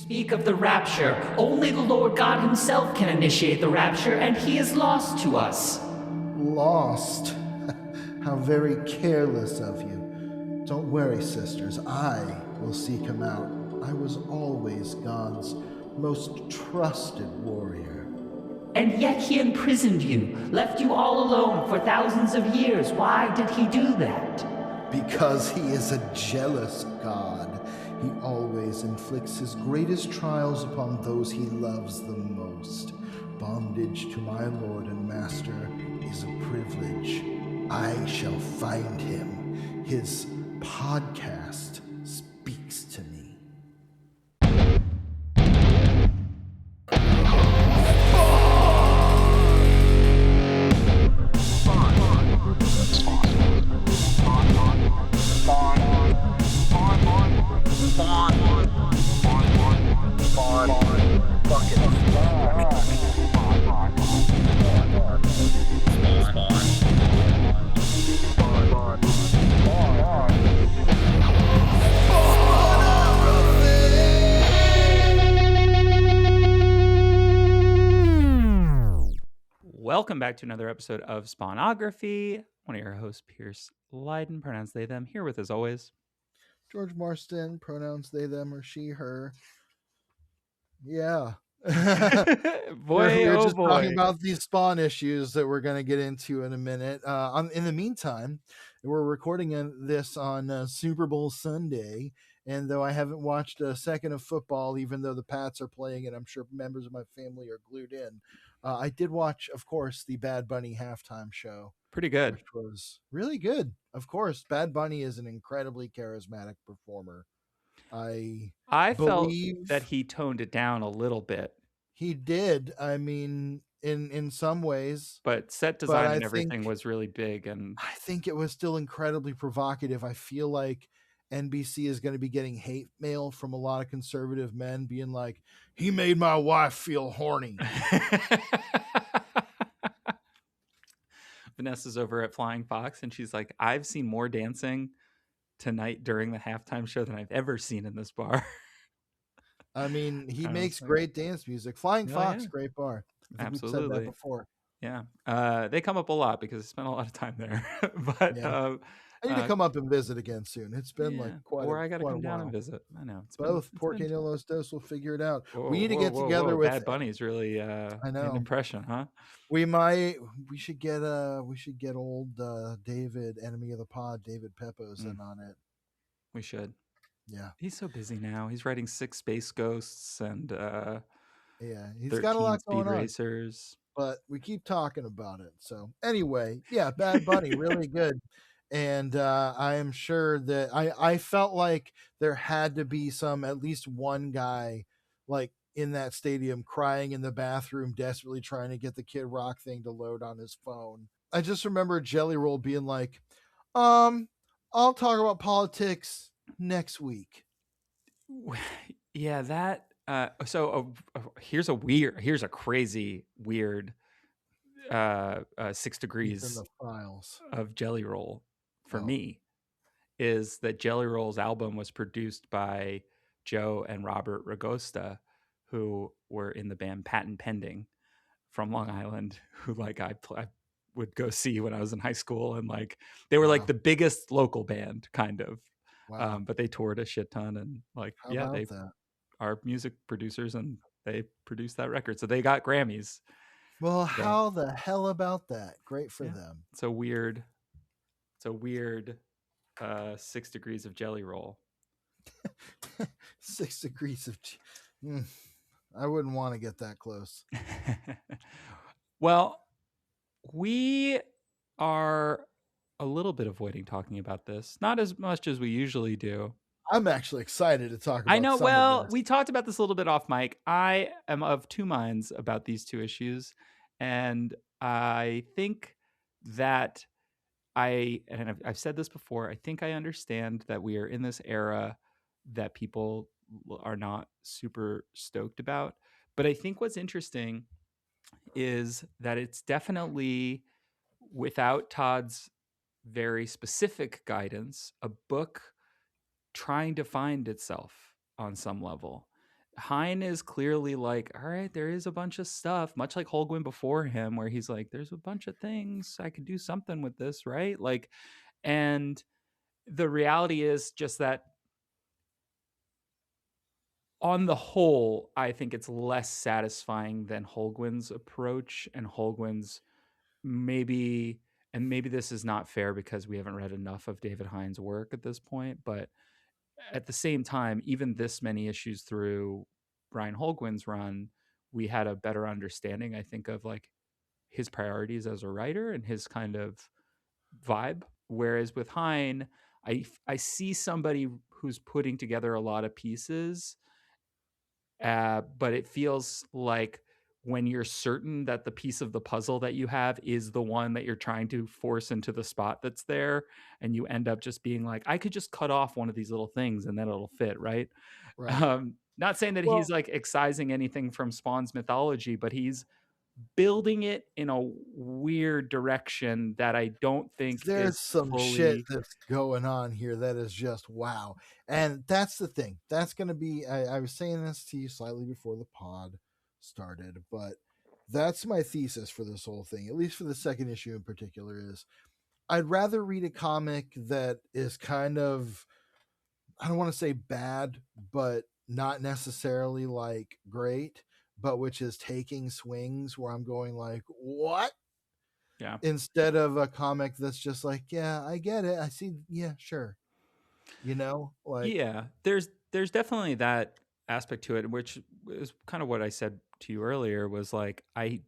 speak of the rapture. Only the Lord God himself can initiate the rapture, and he is lost to us. Lost? How very careless of you. Don't worry, sisters. I will seek him out. I was always God's most trusted warrior. And yet he imprisoned you, left you all alone for thousands of years. Why did he do that? Because he is a jealous God. He always inflicts his greatest trials upon those he loves the most. Bondage to my Lord and Master is a privilege. I shall find him. His podcast speaks to me. Welcome back to another episode of Spawnography. One of your hosts, Pierce Leiden, pronouns they, them, here with, as always, George Marston, pronouns they, them, or she, her. Yeah. Boy, we're oh just boy. talking about these Spawn issues that we're going to get into in a minute. In the meantime, we're recording this on Super Bowl Sunday, and though I haven't watched a second of football, even though the Pats are playing and I'm sure members of my family are glued in, I did watch, of course, the Bad Bunny halftime show. Pretty good. Which was really good. Of course, Bad Bunny is an incredibly charismatic performer. I felt believe that he toned it down a little bit. He did. I mean, in some ways. But set design and everything was really big. And I think it was still incredibly provocative. I feel like NBC is going to be getting hate mail from a lot of conservative men being like, he made my wife feel horny. Vanessa's over at Flying Fox, and she's like, I've seen more dancing tonight during the halftime show than I've ever seen in this bar. I mean, he makes great dance music. Flying Fox, great bar. Absolutely. We've said that before. Yeah. They come up a lot because I spent a lot of time there. But I need to come up and visit again soon. It's been like I got to come down and visit. I know. Both Porque no los dos will figure it out. We need to get together together with Bad Bunny's really I know. an impression, huh? We should get old David, enemy of the pod, David Pepos in on it. We should. Yeah. He's so busy now. He's writing 6 Space Ghosts and he's got a lot going Speed Racers. But we keep talking about it. So anyway, Bad Bunny, really good. And I am sure that I felt like there had to be at least one guy like in that stadium crying in the bathroom, desperately trying to get the Kid Rock thing to load on his phone. I just remember Jelly Roll being like, I'll talk about politics next week. Yeah, that here's a crazy weird 6 degrees in the files of Jelly Roll for me is that Jelly Roll's album was produced by Joe and Robert Ragosta, who were in the band Patent Pending from Long Island, who like I would go see when I was in high school, and like they were like the biggest local band kind of. Wow. But they toured a shit ton, and like they are music producers, and they produced that record, so they got Grammys. Well, how the hell about that? Great for them. It's a weird 6 degrees of Jelly Roll. 6 degrees of I wouldn't want to get that close. Well, we are a little bit avoiding talking about this, not as much as we usually do. I'm actually excited to talk about I know. Some well, of this. We talked about this a little bit off mic. I am of two minds about these two issues, and I think that I've said this before, I think I understand that we are in this era that people are not super stoked about. But I think what's interesting is that it's definitely, without Todd's very specific guidance, a book trying to find itself on some level. Hine is clearly like, all right, there is a bunch of stuff, much like Holguin before him, where he's like, there's a bunch of things I could do something with this, right? Like, and the reality is just that on the whole, I think it's less satisfying than Holguin's approach, and Holguin's maybe, and maybe this is not fair because we haven't read enough of David Hine's work at this point, but at the same time, even this many issues through Brian Holguin's run, we had a better understanding, I think, of like his priorities as a writer and his kind of vibe. Whereas with Hine, I see somebody who's putting together a lot of pieces, but it feels like when you're certain that the piece of the puzzle that you have is the one that you're trying to force into the spot that's there, and you end up just being like, I could just cut off one of these little things and then it'll fit, right? Right. Not saying that he's Well, like excising anything from Spawn's mythology, but he's building it in a weird direction that I don't think there's is some shit fully. that's going on here that is just wow. And that's the thing. That's going to be, I was saying this to you slightly before the pod started, but that's my thesis for this whole thing, at least for the second issue in particular, is I'd rather read a comic that is kind of, I don't want to say bad, but not necessarily like great, but which is taking swings where I'm going like, what? Yeah. Instead of a comic that's just like, yeah, I get it. I see. Yeah, sure. Like, Yeah, there's definitely that aspect to it, which is kind of what I said to you earlier, was like I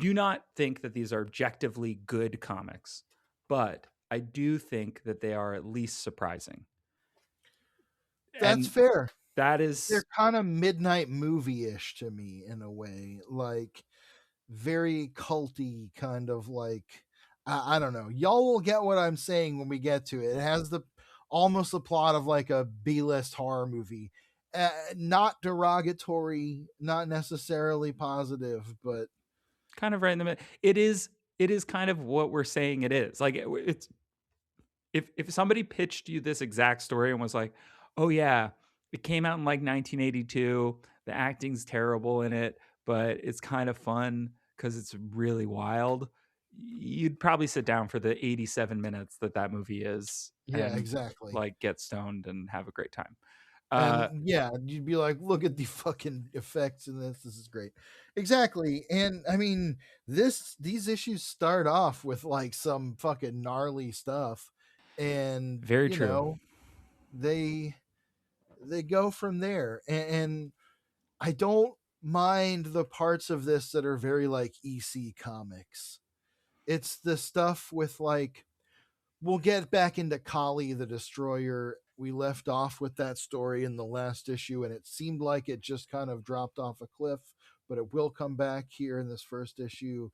do not think that these are objectively good comics, but I do think that they are at least surprising. that's And fair. that They're is, kind of midnight movie-ish to me in a way, like very culty, kind of like, I don't know. Y'all will get what I'm saying when we get to it. It has the almost the plot of like a B-list horror movie. Not derogatory, not necessarily positive, but kind of right in the middle. It is kind of what we're saying it is. Like it's, if somebody pitched you this exact story and was like, "Oh yeah, it came out in like 1982. The acting's terrible in it, but it's kind of fun because it's really wild." You'd probably sit down for the 87 minutes that movie is yeah, and exactly. like get stoned and have a great time. And yeah, you'd be like, look at the fucking effects in this. This is great. Exactly. And I mean, these issues start off with like some fucking gnarly stuff. And Very true. they they go from there. And I don't mind the parts of this that are very like EC comics. It's the stuff with like, we'll get back into Kali the Destroyer. We left off with that story in the last issue, and it seemed like it just kind of dropped off a cliff, but it will come back here in this first issue.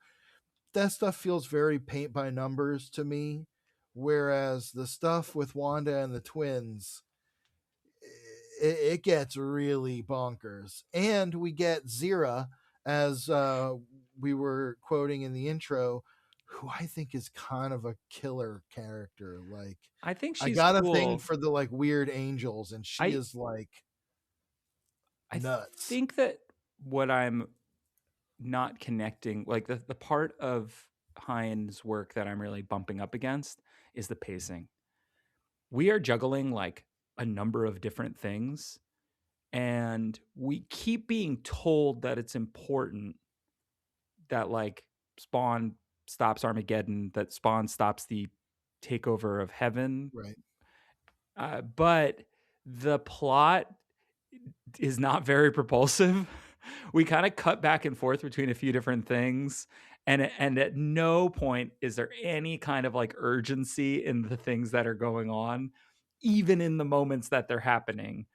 That stuff feels very paint by numbers to me, whereas the stuff with Wanda and the twins, it gets really bonkers. And we get Zira, as we were quoting in the intro, who I think is kind of a killer character. Like, I think I she's got a thing cool. for the like weird angels, and she I is like I nuts. think that what I'm not connecting, like the part of Hine's work that I'm really bumping up against is the pacing. We are juggling like a number of different things, and we keep being told that it's important that like Spawn stops Armageddon, that Spawn stops the takeover of heaven. Right. But the plot is not very propulsive. We kind of cut back and forth between a few different things, and at no point is there any kind of like urgency in the things that are going on, even in the moments that they're happening.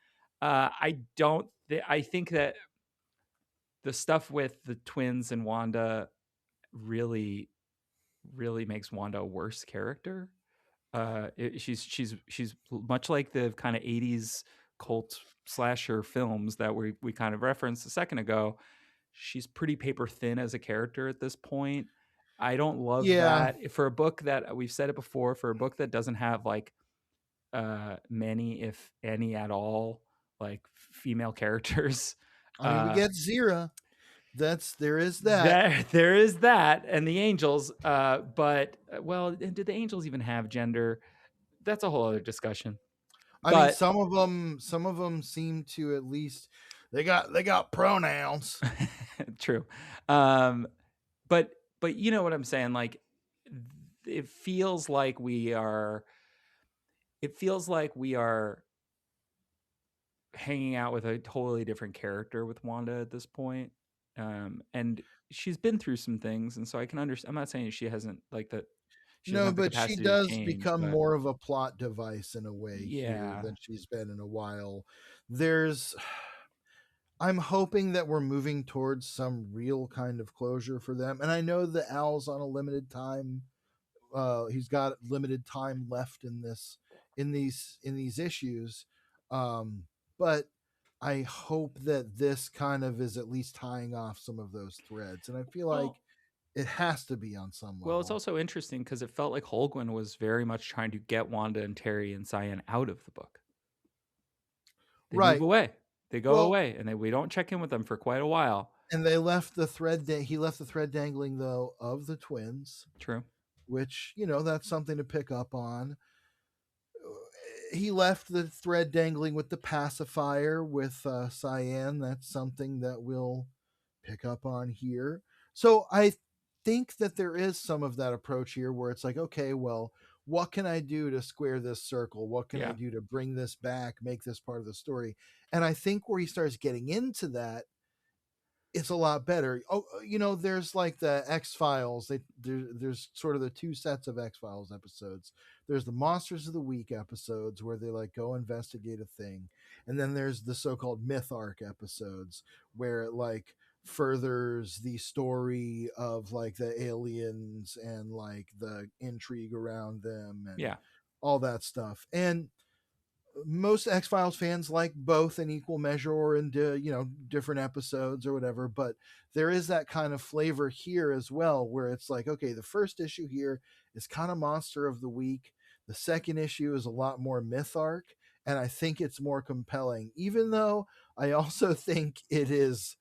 I don't. I think that the stuff with the twins and Wanda really, really makes Wanda a worse character. She's much like the kind of 80s cult slasher films that we kind of referenced a second ago. She's pretty paper thin as a character at this point. I don't love Yeah. that for a book that we've said it before, for a book that doesn't have like many, if any at all, like female characters. I mean, we get Zira. There is that. There is that, and the angels. But well, did the angels even have gender? That's a whole other discussion. I mean, But some of them seem to at least they got pronouns. true. But you know what I'm saying? Like, it feels like we are. It feels like we are hanging out with a totally different character with Wanda at this point. And she's been through some things, and so I can understand. I'm not saying she hasn't like that. She doesn't No, have the but she capacity to does change, become but more of a plot device in a way here yeah. than she's been in a while. I'm hoping that we're moving towards some real kind of closure for them. And I know that Al's on a limited time. He's got limited time left in these issues. But I hope that this kind of is at least tying off some of those threads. And I feel like it has to be on some level. Well, it's also interesting because it felt like Holguin was very much trying to get Wanda and Terry and Cyan out of the book. They move away. They go away, and we don't check in with them for quite a while. And they left the thread. He left the thread dangling, though, of the twins. True. Which, that's something to pick up on. He left the thread dangling with the pacifier with Cyan. That's something that we'll pick up on here. So I think that there is some of that approach here where it's like, okay, well, what can I do to square this circle? What can I do to bring this back, make this part of the story? And I think where he starts getting into that, it's a lot better. There's like the X-Files. There's sort of the two sets of X-Files episodes. There's the Monsters of the Week episodes where they like go investigate a thing. And then there's the so-called myth arc episodes where it like furthers the story of like the aliens and like the intrigue around them and all that stuff. And most X-Files fans like both in equal measure or in different episodes or whatever, but there is that kind of flavor here as well where it's like, okay, the first issue here is kind of Monster of the Week. The second issue is a lot more myth arc, and I think it's more compelling, even though I also think it is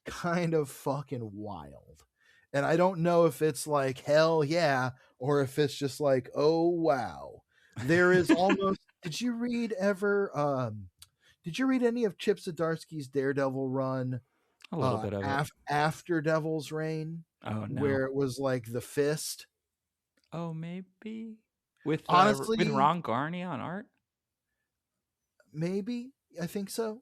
kind of fucking wild. And I don't know if it's like hell yeah or if it's just like, oh wow. There is almost did you read any of Chip Zdarsky's Daredevil run? A little bit of it. After Devil's Reign? Oh no. Where it was like the Fist? Oh, maybe. With honestly with Ron Garney on art? Maybe. I think so.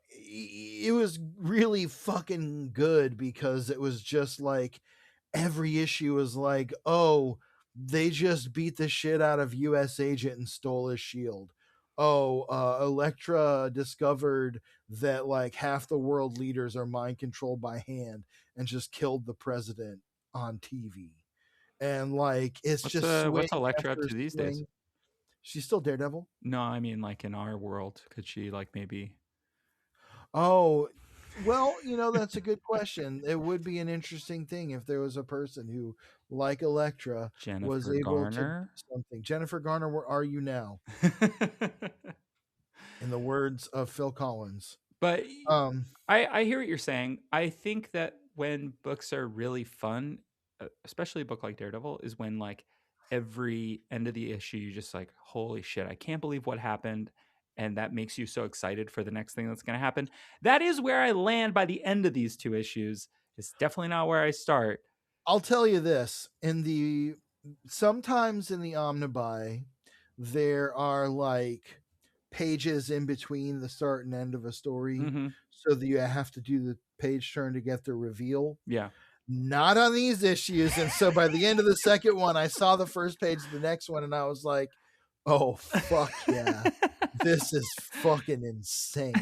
It was really fucking good because it was just like every issue was like, oh, they just beat the shit out of US Agent and stole his shield. Elektra discovered that like half the world leaders are mind controlled by hand and just killed the president on TV. And like it's what's Elektra up to these days? She's still Daredevil? No, I mean like in our world, could she like maybe? Oh, well, that's a good question. It would be an interesting thing if there was a person who, like Elektra, was able to do something. Jennifer Garner, where are you now? In the words of Phil Collins. But I hear what you're saying. I think that when books are really fun, especially a book like Daredevil, is when like every end of the issue you just like, holy shit, I can't believe what happened. And that makes you so excited for the next thing that's going to happen. That is where I land by the end of these two issues. It's definitely not where I start. I'll tell you this. Sometimes in the Omnibuy, there are like pages in between the start and end of a story. Mm-hmm. So that you have to do the page turn to get the reveal. Yeah. Not on these issues. And so by the end of the second one, I saw the first page of the next one and I was like, oh, fuck yeah. This is fucking insane.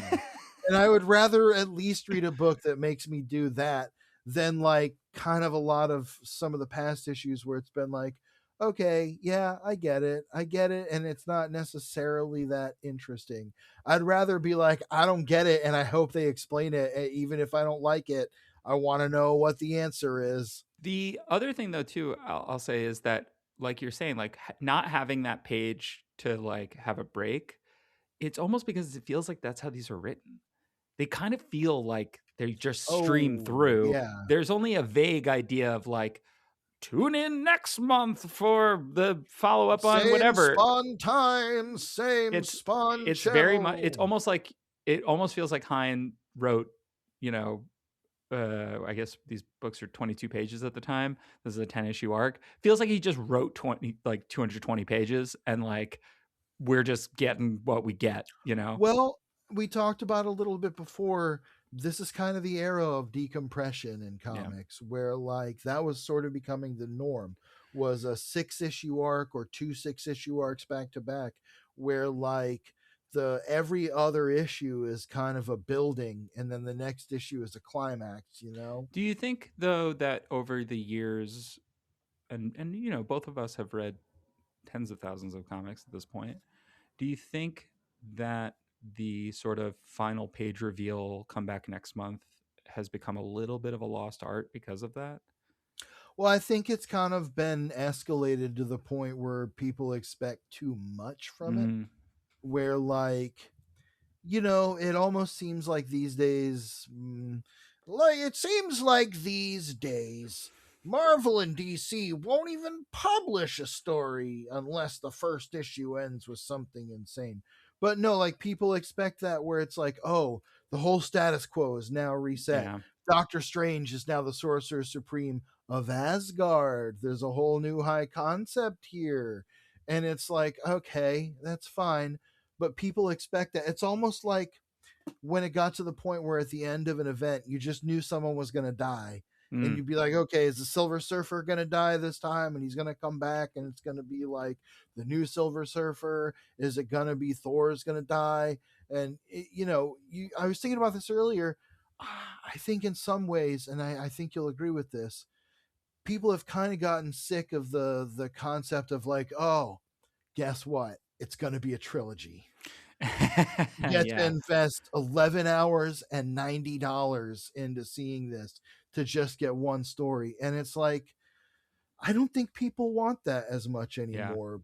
And I would rather at least read a book that makes me do that than like kind of a lot of some of the past issues where it's been like, okay, yeah, I get it. And it's not necessarily that interesting. I'd rather be like, I don't get it. And I hope they explain it. Even if I don't like it, I want to know what the answer is. The other thing though, too, I'll say is that like you're saying, like not having that page to like have a break it's almost because it feels like that's how these are written. They kind of feel like they just stream Oh, through. yeah. There's only a vague idea of like, tune in next month for the follow up on Same whatever. Spawn time, same It's Spawn it's very much. It's channel. almost like it almost feels like Hine wrote, you know, I guess these books are 22 pages at the time. This is a 10 issue arc. Feels like he just wrote 220 pages, and like we're just getting what we get, you know? Well, we talked about a little bit before. This is kind of the era of decompression in Yeah. comics, where like that was sort of becoming the norm. Was a 6-issue arc or 2 6-issue arcs back to back, where like the every other issue is kind of a building, and then the next issue is a climax. You know? Do you think though that over the years, and you know, both of us have read tens of thousands of comics at this point. Do you think that the sort of final page reveal come back next month has become a little bit of a lost art because of that? Well, I think it's kind of been escalated to the point where people expect too much from it, Mm, where like it almost seems like these days, like it seems like these days, Marvel and DC won't even publish a story unless the first issue ends with something insane. But no, like people expect that where it's like, oh, the whole status quo is now reset. yeah. Doctor Strange is now the Sorcerer Supreme of Asgard. There's a whole new high concept here. And it's like, okay, that's fine, but people expect that. It's almost like when it got to the point where at the end of an event you just knew someone was going to die, and Mm. you'd be like, okay, is the Silver Surfer going to die this time, and he's going to come back and it's going to be like the new Silver Surfer? Is it going to be Thor's going to die? And I was thinking about this earlier. I think in some ways, and I think you'll agree with this, people have kind of gotten sick of the concept of like, oh, guess what, it's going to be a trilogy. You get to Yeah. invest 11 hours and $90 into seeing this to just get one story. And it's like, I don't think people want that as much Yeah. anymore.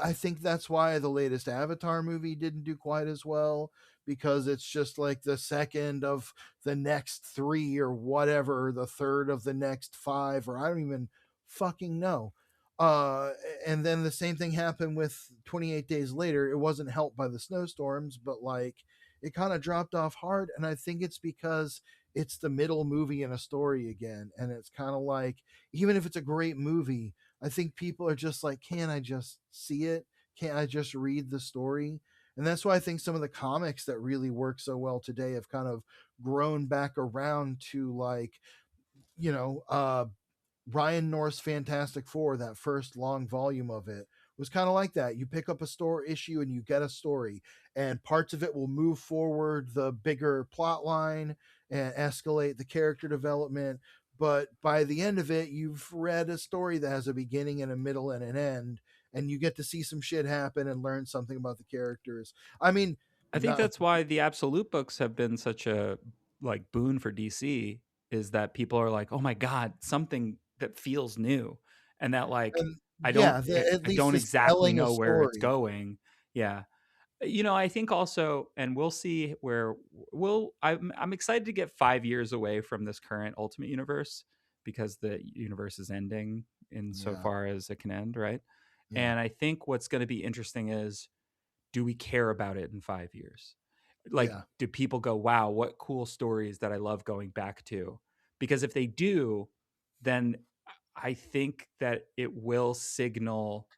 I think that's why the latest Avatar movie didn't do quite as well, because it's just like the second of the next three or whatever, the third of the next five, or I don't even fucking know. Uh, and then the same thing happened with 28 Days Later. It wasn't helped by the snowstorms, but like it kind of dropped off hard. And I think it's because it's the middle movie in a story again. And it's kind of like, even if it's a great movie, I think people are just like, can't I just see it? Can't I just read the story? And that's why I think some of the comics that really work so well today have kind of grown back around to like, you know, Ryan North's Fantastic Four, that first long volume of it was kind of like that. You pick up a store issue and you get a story, and parts of it will move forward the bigger plot line and escalate the character development. But by the end of it, you've read a story that has a beginning and a middle and an end, and you get to see some shit happen and learn something about the characters. I mean, I think not that's why the Absolute books have been such a like boon for DC, is that people are like, "Oh my god, something that feels new." And that like and I don't yeah, at I least don't is exactly telling a know where it's story. going. Yeah. You know, I think also, and we'll see where I'm excited to get 5 years away from this current Ultimate Universe, because the universe is ending in so Yeah, far as it can end, right? yeah, And I think what's going to be interesting is, do we care about it in 5 years? Like, yeah, do people go, wow, what cool stories that I love going back to? Because if they do, then I think that it will signal.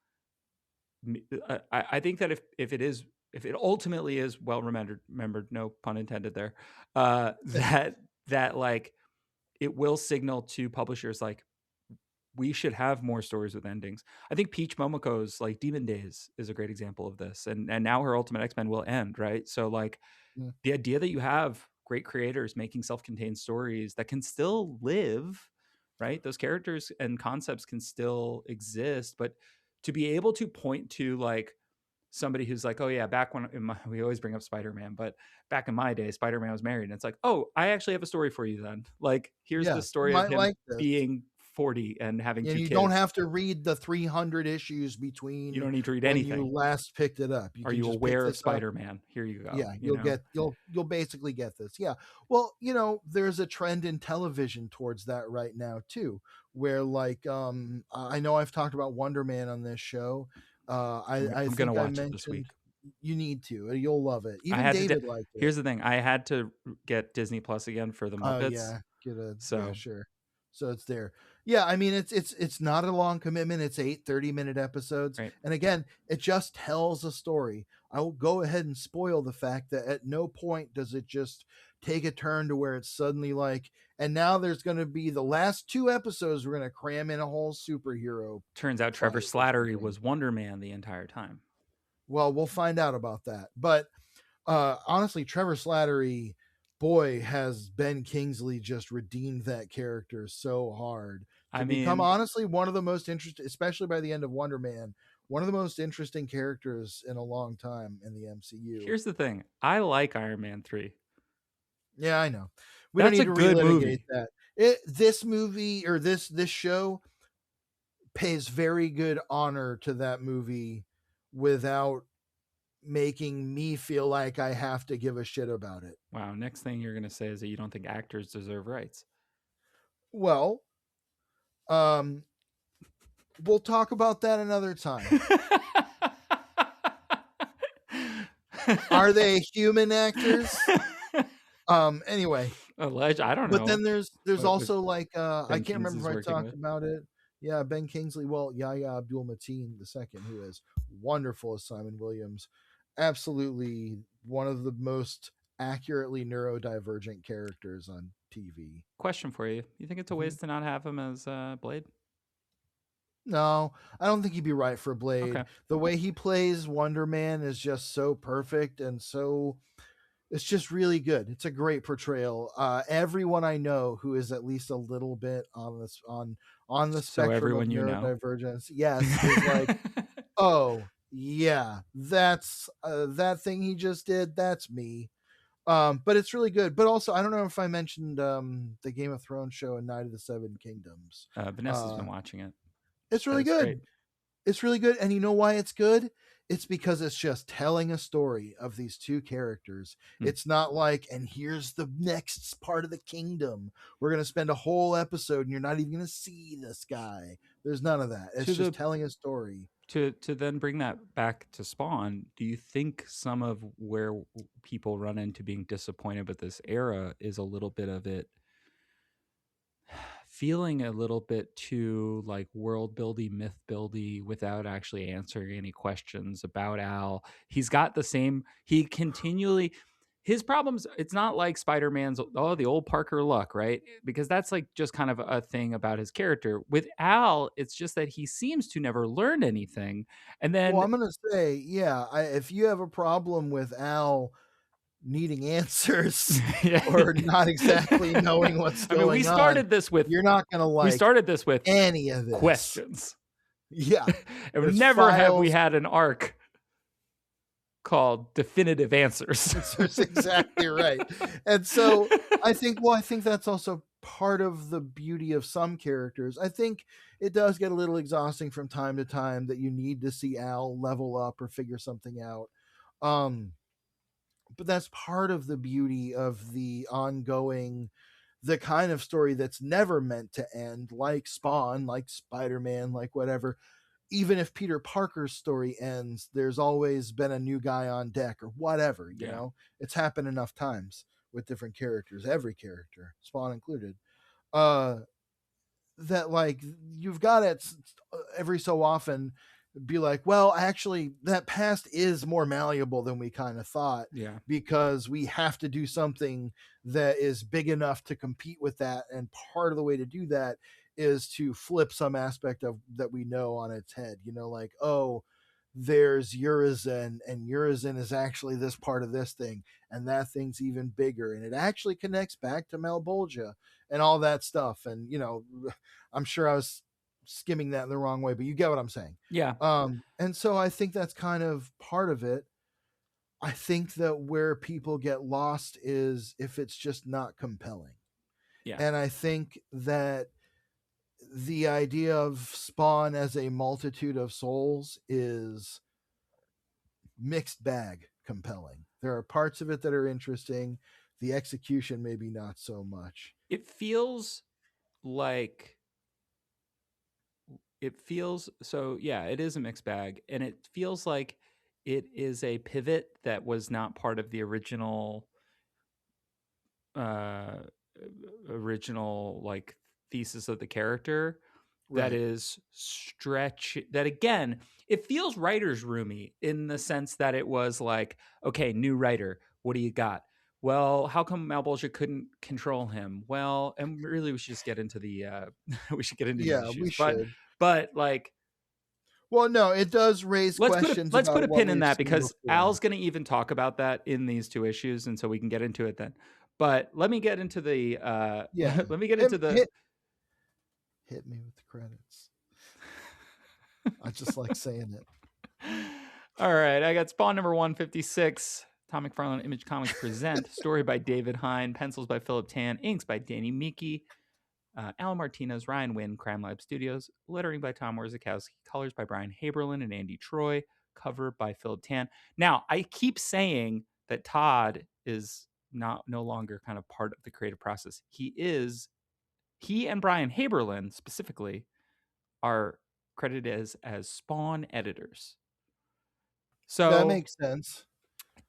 I think that if it ultimately is well remembered, no pun intended there, that like it will signal to publishers like, we should have more stories with endings. I think Peach Momoko's like Demon Days is a great example of this, and now her Ultimate X-Men will end, right? So like yeah, the idea that you have great creators making self-contained stories that can still live, right? Those characters and concepts can still exist, but to be able to point to like somebody who's like, oh yeah, back when we always bring up Spider-Man, but back in my day, Spider-Man was married, and it's like, oh, I actually have a story for you then. Like, here's yeah. the You story of might him like this. being 40 and having And 2 you kids. don't have to read the 300 issues You between don't need to read when you anything. last picked it up. You Are can you just pick aware of this up. Spider-Man? Here you go. Yeah, You know? you'll basically get this. Yeah. Well, there's a trend in television towards that right now too, where like I know I've talked about Wonder Man on this show. I I'm gonna think I watch it this mentioned week. you need to. You'll love it. I Even had to. David liked it. Here's the thing: I had to get Disney Plus again for the Oh Muppets. yeah, yeah, So sure. So it's there. Yeah, I mean it's not a long commitment. It's 8 30-minute episodes. right. And again, it just tells a story. I will go ahead and spoil the fact that at no point does it just take a turn to where it's suddenly like, and now there's going to be the last 2 episodes, we're going to cram in a whole superhero. Turns out Trevor fight or Slattery something. was Wonder Man the entire time. Well, we'll find out about that. But honestly, Trevor Slattery, boy, has Ben Kingsley just redeemed that character so hard to become honestly one of the most interesting, especially by the end of Wonder Man, one of the most interesting characters in a long time in the MCU. Here's the thing: I like Iron Man 3. Yeah, I know. We That's don't a need to good relitigate movie. that. This movie or this show pays very good honor to that movie without making me feel like I have to give a shit about it. Wow. Next thing you're gonna say is that you don't think actors deserve rights. Well, we'll talk about that another time. Are they human actors? Anyway. Alleged, I don't know. But then there's also like I can't Kingsley's remember if I working talked with. about it. Yeah, Ben Kingsley. Well, Yahya Abdul-Mateen II, who is wonderful as Simon Williams. Absolutely one of the most accurately neurodivergent characters on TV. Question for you: you think it's a waste to not have him as Blade? No, I don't think he'd be right for Blade. Okay. The way he plays Wonder Man is just so perfect and so it's just really good. It's a great portrayal. Everyone I know who is at least a little bit on this on the spectrum everyone of you know? neurodivergence, yes, is like, oh yeah, that's that thing he just did. That's me. But it's really good. But also, I don't know if I mentioned the Game of Thrones show and Night of the Seven Kingdoms. Vanessa's been watching it. It's really good. Great. It's really good. And you know why it's good? It's because it's just telling a story of these two characters. It's not like, and here's the next part of the kingdom. We're going to spend a whole episode and you're not even going to see this guy. There's none of that. It's just telling a story. To then bring that back to Spawn, do you think some of where people run into being disappointed with this era is a little bit of it feeling a little bit too like world building, myth building without actually answering any questions about Al? He's got the same, his problems, it's not like Spider-Man's, the old Parker luck, right? Because that's like just kind of a thing about his character. With Al, it's just that he seems to never learn anything. And then, well, I'm going to say, yeah, if you have a problem with Al needing answers or not exactly knowing what's going on. we started this with, you're not going to like, we started this with any of this questions. Yeah. And never have we had an arc called definitive answers. That's exactly right. And so I think that's also part of the beauty of some characters. I think it does get a little exhausting from time to time that you need to see Al level up or figure something out. But that's part of the beauty of the ongoing, the kind of story that's never meant to end, like Spawn, like Spider-Man, like whatever. Even if Peter Parker's story ends, there's always been a new guy on deck or whatever, you know? It's happened enough times with different characters, every character, Spawn included. That like you've got it every so often be like, well, actually that past is more malleable than we kind of thought, because we have to do something that is big enough to compete with that, and part of the way to do that is to flip some aspect of that we know on its head, you know, like, oh, there's Urizen, and Urizen is actually this part of this thing, and that thing's even bigger, and it actually connects back to Malbolgia and all that stuff. And you know, I'm sure I was skimming that in the wrong way, but you get what I'm saying. And so I think that's kind of part of it. I think that where people get lost is if it's just not compelling. And I think that the idea of Spawn as a multitude of souls is mixed bag compelling. There are parts of it that are interesting. The execution maybe not so much. It feels like so yeah, it is a mixed bag, and it feels like it is a pivot that was not part of the uh original like thesis of the character, that Right. is stretch that again, it feels writer's roomy in the sense that it was like, okay, new writer, what do you got? Well, how come Malbolgia couldn't control him? Well, and really we should just get into the we should get into these Yeah, we issues, should. but like, Well, no, it does raise questions let's put about a what pin in we've that, seen because before. Al's going to even talk about that in these two issues, and so we can get into it then. But let me get into the Yeah. let me get into the Hit me with the credits. I just like saying it. All right, I got Spawn number 156. Tom McFarlane Image Comics present. Story by David Hine, pencils by Philip Tan, inks by Danny Miki, Alan Martinez, Ryan Wynn, Crime Lab Studios, lettering by Tom Warzakowski, colors by Brian Haberlin and Andy Troy, cover by Philip Tan. Now, I keep saying that Todd is no longer kind of part of the creative process. He and Brian Haberlin specifically are credited as Spawn editors. So That makes sense.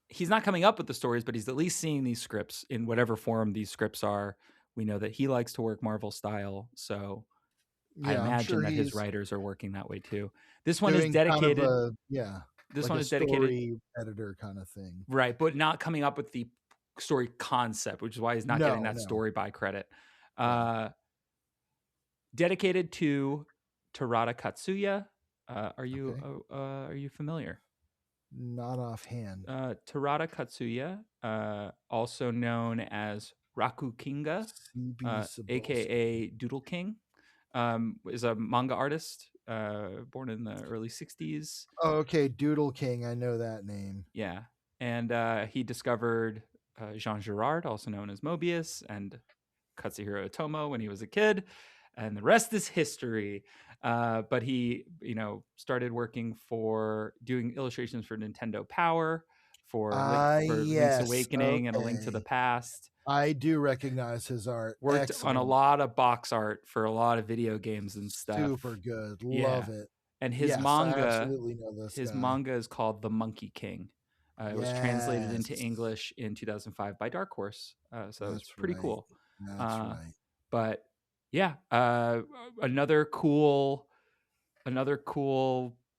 he's not coming up with the stories, but he's at least seeing these scripts in whatever form these scripts are. We know that he likes to work Marvel style, so I Yeah, I'm imagine sure that his he's writers are working that way too. This one is doing kind of dedicated. a This like one a is dedicated, story editor kind of thing. right? But not coming up with the story concept, which is why he's not getting No, that no. story by credit. Right. Dedicated to Terada Katsuya. Are Okay. you familiar? Not offhand. Terada Katsuya, also known as Raku Kinga, CB Cebulski. aka Doodle King, is a manga artist born in the early 60s. Oh, okay, Doodle King. I know that name. Yeah. And he discovered Jean Girard, also known as Mobius, and Katsuhiro Otomo when he was a kid. And the rest is history. But he, started working for doing illustrations for Nintendo Power, for Link's Yes. Awakening and A Link to the Okay. Past. I do recognize his art. Worked on a Excellent. lot of box art for a lot of video games and stuff. Super good. Yeah. Love it. And his Yes, I manga, absolutely know this guy. manga is called The Monkey King. It was translated into Yes. English in 2005 by Dark Horse. So it's pretty right. cool. That's right. But yeah, another cool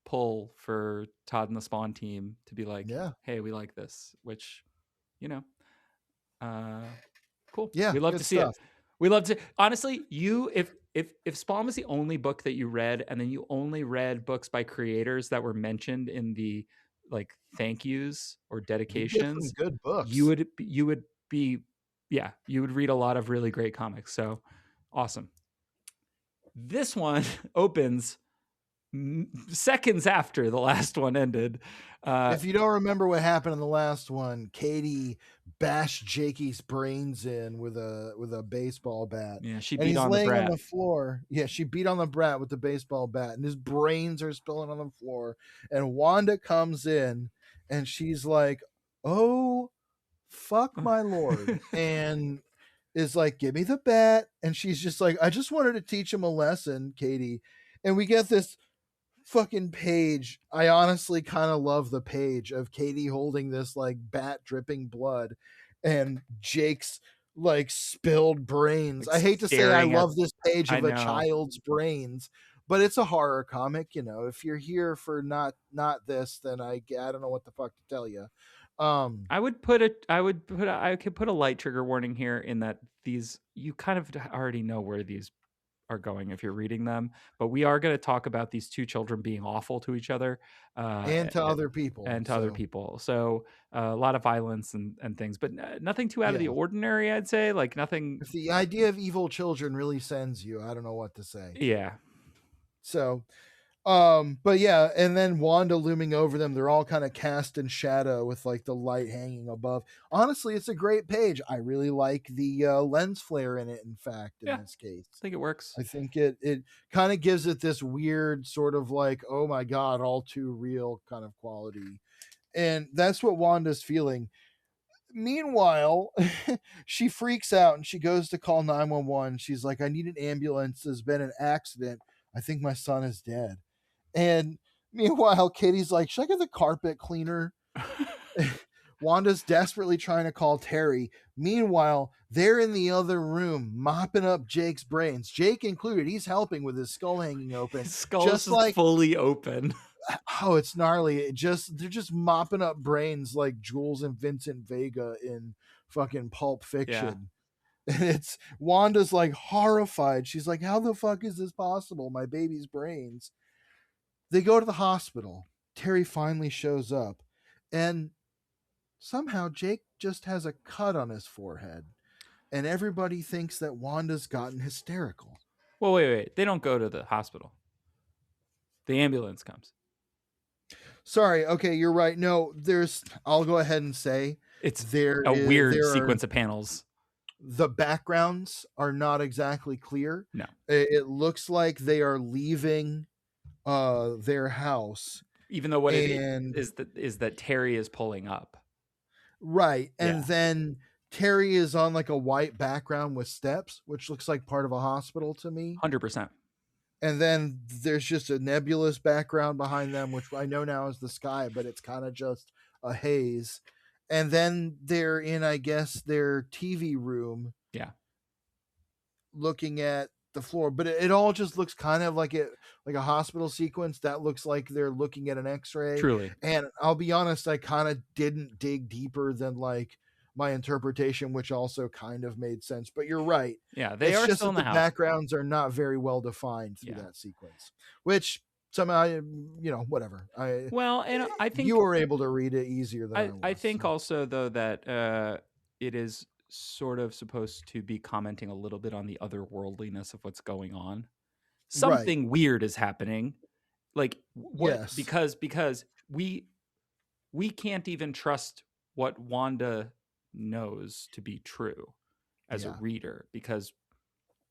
pull for Todd and the Spawn team to be like, Yeah. hey, we like this, which, cool. Yeah, We love good to see stuff. it. We love to, honestly, if Spawn was the only book that you read, and then you only read books by creators that were mentioned in the like thank yous or You get dedications, some good books. you would read a lot of really great comics. So awesome. This one opens seconds after the last one ended. If you don't remember what happened in the last one, Katie bashed Jakey's brains in with a baseball bat. Yeah, she and beat he's on the laying on brat. the floor. Yeah, she beat on the brat with the baseball bat, and his brains are spilling on the floor. And Wanda comes in, and she's like, "Oh, fuck my lord!" and is like, "Give me the bat." And she's just like, "I just wanted to teach him a lesson, Katie." And we get this fucking page. I honestly kind of love the page of Katie holding this like bat dripping blood and Jake's like spilled brains. Like I hate to say I staring at- love this page I of a know. child's brains, but it's a horror comic. If you're here for not this, then I don't know what the fuck to tell you. I could put a light trigger warning here in that these, you kind of already know where these are going if you're reading them, but we are going to talk about these two children being awful to each other and to other people. other people. So a lot of violence and things, but nothing too out of the ordinary, I'd say. Like nothing. If the idea of evil children really sends you, I don't know what to say. Yeah. So But yeah, and then Wanda looming over them, they're all kind of cast in shadow with like the light hanging above. Honestly, it's a great page. I really like the lens flare in it, in fact, in Yeah, this case. I think it works. I think it kind of gives it this weird sort of like, oh my god, all too real kind of quality. And that's what Wanda's feeling. Meanwhile, she freaks out and she goes to call 911. She's like, I need an ambulance. There's been an accident. I think my son is dead. And meanwhile, Katie's like, should I get the carpet cleaner? Wanda's desperately trying to call Terry. Meanwhile, they're in the other room mopping up Jake's brains. Jake included. He's helping with his skull hanging open. His skull just is like fully open. Oh, it's gnarly. They're just mopping up brains like Jules and Vincent Vega in fucking Pulp Fiction. Yeah. And it's Wanda's like horrified. She's like, how the fuck is this possible? My baby's brains. They go to the hospital. Terry finally shows up. And somehow Jake just has a cut on his forehead. And everybody thinks that Wanda's gotten hysterical. Well, wait. They don't go to the hospital. The ambulance comes. Sorry. Okay, you're right. No, I'll go ahead and say it's a weird sequence of panels. The backgrounds are not exactly clear. No. It looks like they are leaving their house. Even though what it is that Terry is pulling up. Right. And then Terry is on like a white background with steps, which looks like part of a hospital to me. 100%. And then there's just a nebulous background behind them, which I know now is the sky, but it's kind of just a haze. And then they're in, I guess, their TV room. Yeah. Looking at the floor, but it all just looks kind of like a hospital sequence that looks like they're looking at an x-ray. Truly. And I'll be honest, I kind of didn't dig deeper than like my interpretation, which also kind of made sense. But you're right. Yeah, they are still in the house. The backgrounds are not very well defined through that sequence, which somehow, whatever. I think you were able to read it easier than I think also though that it is sort of supposed to be commenting a little bit on the otherworldliness of what's going on. Something weird is happening, like what? Yes. Because we can't even trust what Wanda knows to be true as a reader, because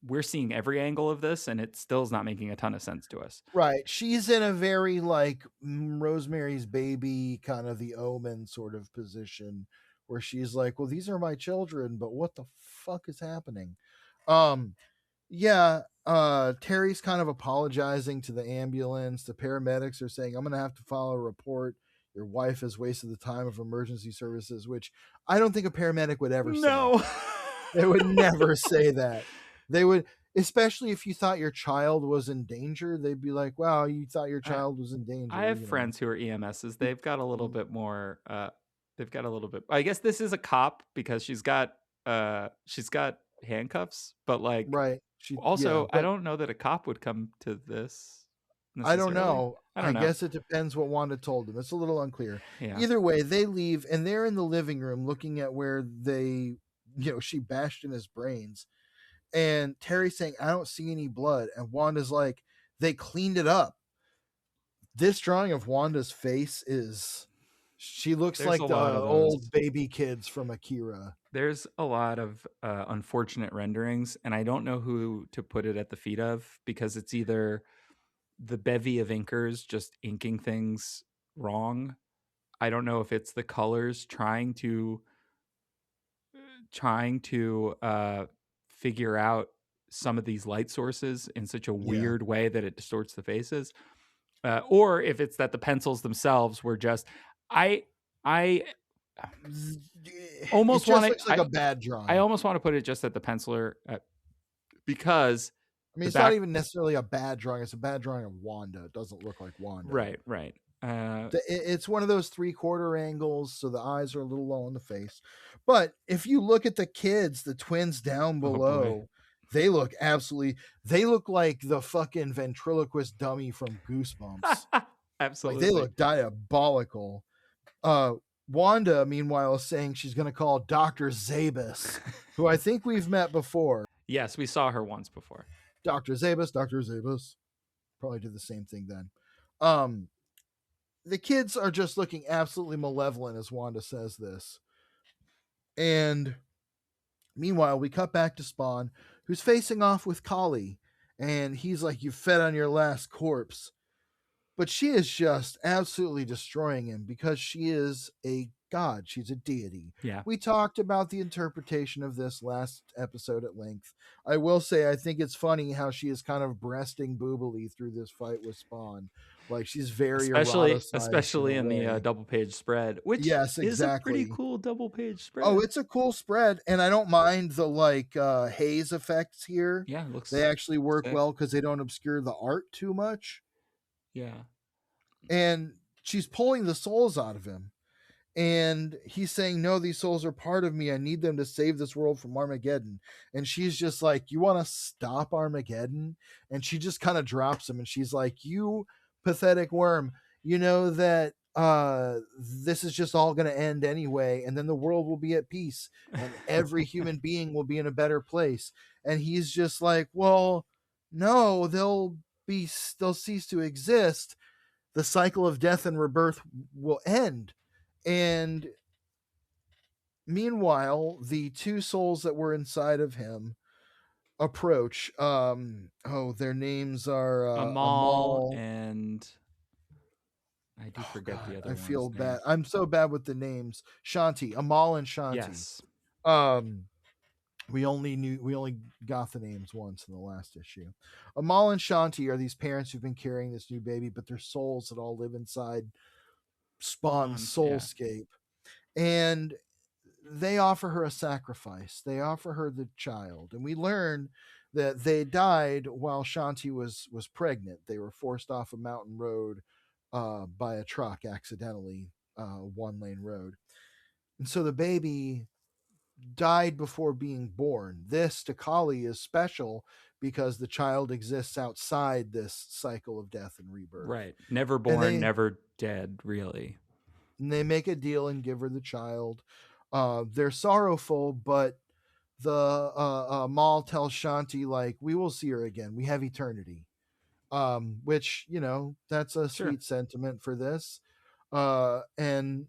we're seeing every angle of this and it still is not making a ton of sense to us. Right. She's in a very like Rosemary's Baby, kind of the Omen sort of position, where she's like, well, these are my children, but what the fuck is happening? Terry's kind of apologizing to the ambulance. The paramedics are saying, I'm going to have to file a report. Your wife has wasted the time of emergency services, which I don't think a paramedic would ever say. No. They would never say that. They would, especially if you thought your child was in danger, they'd be like, wow, you thought your child was in danger. I have friends who are EMSs. They've got a little bit more, I guess this is a cop because she's got handcuffs, but like, right. I don't know that a cop would come to this. I don't know. I guess it depends what Wanda told them. It's a little unclear. Yeah. Either way, they leave and they're in the living room looking at where she bashed in his brains. And Terry's saying, I don't see any blood. And Wanda's like, they cleaned it up. This drawing of Wanda's face she looks like the old baby kids from Akira. There's a lot of unfortunate renderings, and I don't know who to put it at the feet of, because it's either the bevy of inkers just inking things wrong. I don't know if it's the colors trying to figure out some of these light sources in such a weird way that it distorts the faces, or if it's that the pencils themselves were just I almost want to like a bad drawing. I almost want to put it just at the penciler, because it's not even necessarily a bad drawing. It's a bad drawing of Wanda. It doesn't look like Wanda. Right. It's one of those 3/4 angles, so the eyes are a little low on the face. But if you look at the kids, the twins down below, they look like the fucking ventriloquist dummy from Goosebumps. Absolutely. Like, they look diabolical. Wanda, meanwhile, is saying she's going to call Dr. Zabas, who I think we've met before. Yes, we saw her once before. Dr. Zabas. Probably did the same thing then. Um, the kids are just looking absolutely malevolent as Wanda says this. And meanwhile, we cut back to Spawn, who's facing off with Kali. And he's like, "You fed on your last corpse." But she is just absolutely destroying him because she is a god. She's a deity. Yeah. We talked about the interpretation of this last episode at length. I will say, I think it's funny how she is kind of breasting boobily through this fight with Spawn. Like, she's very eroticized in Especially a in the way. double page spread, which Yes, is a pretty exactly. cool double page spread. Oh, it's a cool spread, and I don't mind the haze effects here. Yeah, it looks They actually work sick. well because they don't obscure the art too much. Yeah. And she's pulling the souls out of him. And he's saying, "No, these souls are part of me. I need them to save this world from Armageddon." And she's just like, "You want to stop Armageddon?" And she just kind of drops him, and she's like, "You pathetic worm, you know that this is just all going to end anyway, and then the world will be at peace, and every human being will be in a better place." And he's just like, "Well, no, they'll cease to exist. The cycle of death and rebirth will end." And meanwhile, the two souls that were inside of him approach. Their names are Amal Amal. and I do Oh forget the God, other I one's feel name. bad. I'm so bad with the names. Shanti, Amal and Shanti. Yes. We only got the names once in the last issue. Amal and Shanti are these parents who've been carrying this new baby, but they're souls that all live inside Spawn's Yeah. soulscape. And they offer her a sacrifice. They offer her the child, and we learn that they died while Shanti was pregnant. They were forced off a mountain road by a truck accidentally, one lane road, and so the baby died before being born. This to Kali is special because the child exists outside this cycle of death and rebirth. Right. Never And born, never dead, really. they make a deal and give her the child. They're sorrowful, but the Maul tells Shanti, like, "We will see her again. We have eternity." Which, that's a Sure. sweet sentiment for this. And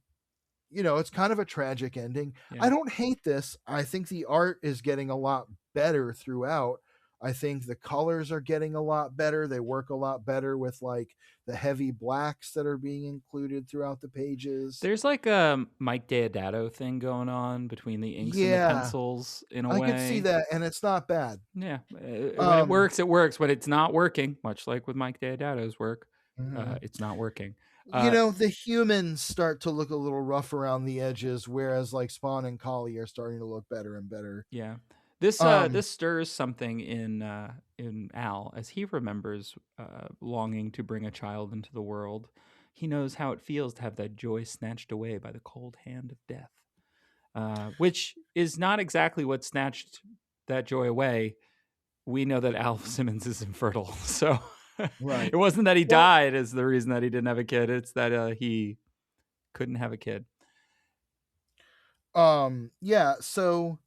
it's kind of a tragic ending. Yeah. I don't hate this. I think the art is getting a lot better throughout. I think the colors are getting a lot better. They work a lot better with like the heavy blacks that are being included throughout the pages. There's like a Mike Deodato thing going on between the inks and the Yeah, pencils in a I way. could see that, and it's not bad. Yeah. When it works, it works. When it's not working, much like with Mike Deodato's work, it's not working. The humans start to look a little rough around the edges, whereas like Spawn and Kali are starting to look better and better. Yeah. This stirs something in Al as he remembers longing to bring a child into the world. He knows how it feels to have that joy snatched away by the cold hand of death, which is not exactly what snatched that joy away. We know that Al Simmons is infertile, so Right. It wasn't that he died is the reason that he didn't have a kid. It's that he couldn't have a kid. Yeah, so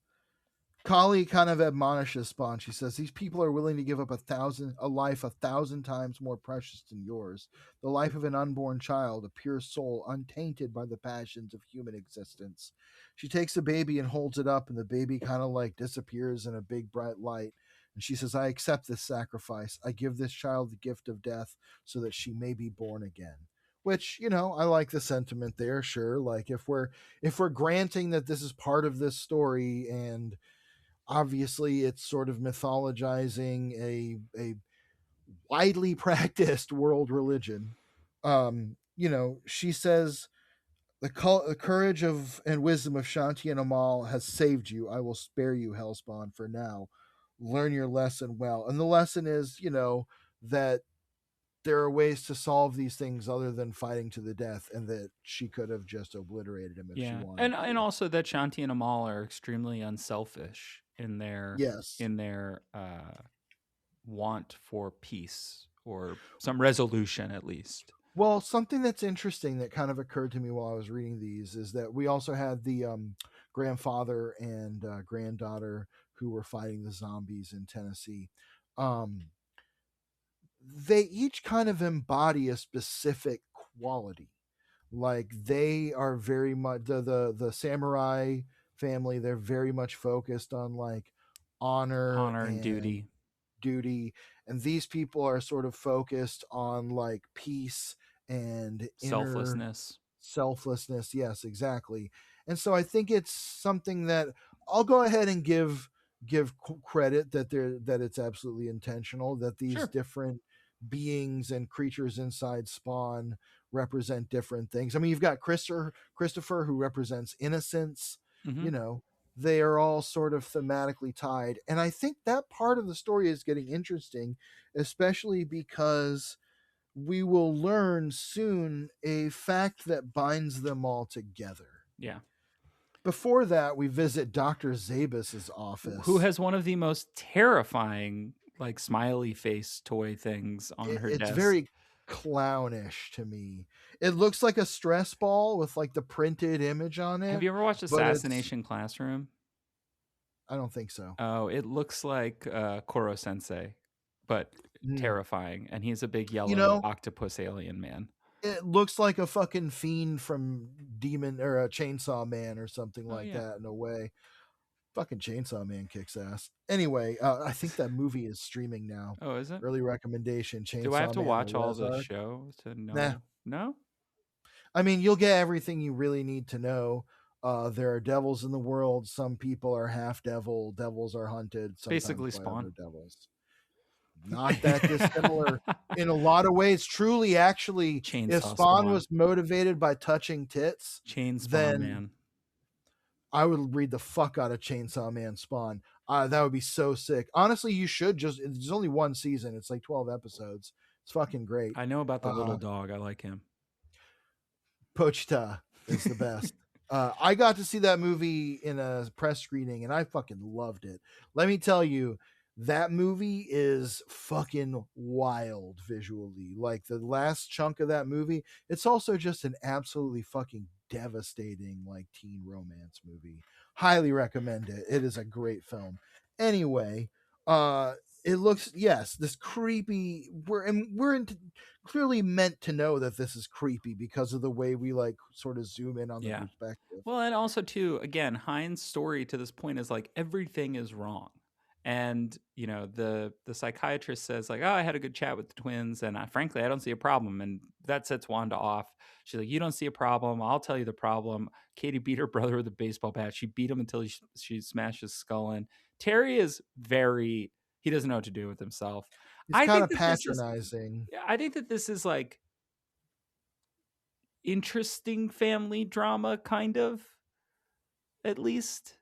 Kali kind of admonishes Spawn. She says, "These people are willing to give up a life 1,000 times more precious than yours. The life of an unborn child, a pure soul, untainted by the passions of human existence." She takes the baby and holds it up, and the baby kind of like disappears in a big bright light. And she says, "I accept this sacrifice. I give this child the gift of death so that she may be born again." Which, I like the sentiment there, sure. Like if we're granting that this is part of this story, and obviously it's sort of mythologizing a widely practiced world religion. She says, the courage of and wisdom of Shanti and Amal has saved you. I will spare you, Hellspawn, for now. Learn your lesson well. And the lesson is, that there are ways to solve these things other than fighting to the death, and that she could have just obliterated him if she wanted. And also that Shanti and Amal are extremely unselfish in their want for peace or some resolution, at least. Well, something that's interesting that kind of occurred to me while I was reading these is that we also had the grandfather and granddaughter who were fighting the zombies in Tennessee. they each kind of embody a specific quality. Like they are very much the samurai family. They're very much focused on like honor Honor and and duty, duty, and these people are sort of focused on like peace and inner selflessness. selflessness. Yes, exactly. And so I think it's something that I'll go ahead and give credit that it's absolutely intentional, that these Sure. different beings and creatures inside Spawn represent different things. I mean, you've got Christopher who represents innocence, Hmm. you know, they are all sort of thematically tied. And I think that part of the story is getting interesting, especially because we will learn soon a fact that binds them all together. Yeah. Before that, we visit Dr. Zabus's Who office. has one of the most terrifying, like, smiley face toy things on her It's desk? very clownish to me. It looks like a stress ball with like the printed image on Have it, you ever watched but it's Assassination Classroom? I don't think so. Oh, it looks like Koro Sensei, but Mm. terrifying. And he's a big You yellow know, octopus alien man. it looks like a fucking fiend from Demon or a Chainsaw Man or something Oh, like yeah. that in a way. Fucking Chainsaw Man kicks ass. Anyway, I think that movie is streaming now. Oh, is it? Early recommendation: Do I have Chainsaw to Man: The watch all the Rezark. show to Nah, know? No? I mean you'll get everything you really need to know. There are devils in the world. Some people are half devil. Devils are hunted sometimes Basically by Spawn. other devils. Not that dissimilar in a lot of ways. Truly, actually, if Chainsaw Spawn Spawn. was motivated by touching tits, Chain Spawn then Man. I would read the fuck out of Chainsaw Man Spawn. That would be so sick. Honestly, you should just. It's only one season. It's like 12 episodes. It's fucking great. I know about the little Uh, dog. I like him. Pochita is the best. I got to see that movie in a press screening and I fucking loved it. Let me tell you, that movie is fucking wild visually. Like the last chunk of that movie, it's also just an absolutely fucking devastating like teen romance movie. Highly recommend it. It is a great film. Anyway, it looks, yes, this creepy, clearly meant to know that this is creepy because of the way we like sort of zoom in on the Yeah. perspective. Well, and also too, again, Hine's story to this point is like everything is wrong. And the psychiatrist says like, "Oh, I had a good chat with the twins, and frankly, I don't see a problem." And that sets Wanda off. She's like, "You don't see a problem? I'll tell you the problem." Katie beat her brother with a baseball bat. She beat him until she smashed his skull in. Terry is he doesn't know what to do with himself. It's I kind think of that this is patronizing. I think that this is like interesting family drama, kind of, at least.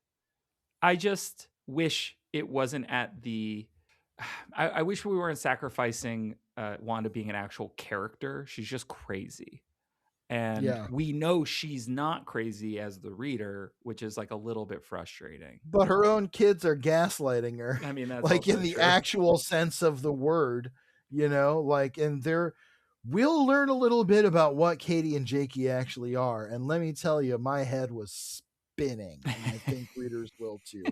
I just wish it wasn't at the. I wish we weren't sacrificing Wanda being an actual character. She's just crazy. And Yeah. we know she's not crazy as the reader, which is like a little bit frustrating. But her own kids are gaslighting her, I mean, that's like in also the true. actual sense of the word, like, and we'll learn a little bit about what Katie and Jakey actually are. And let me tell you, my head was spinning, and I think readers will too.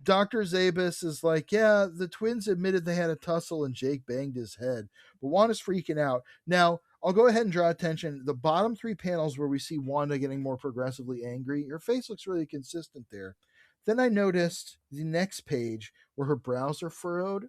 Dr. Zabus is like, yeah, the twins admitted they had a tussle and Jake banged his head, but Wanda's freaking out. Now, I'll go ahead and draw attention. The bottom three panels where we see Wanda getting more progressively angry, her face looks really consistent there. Then I noticed the next page where her brows are furrowed,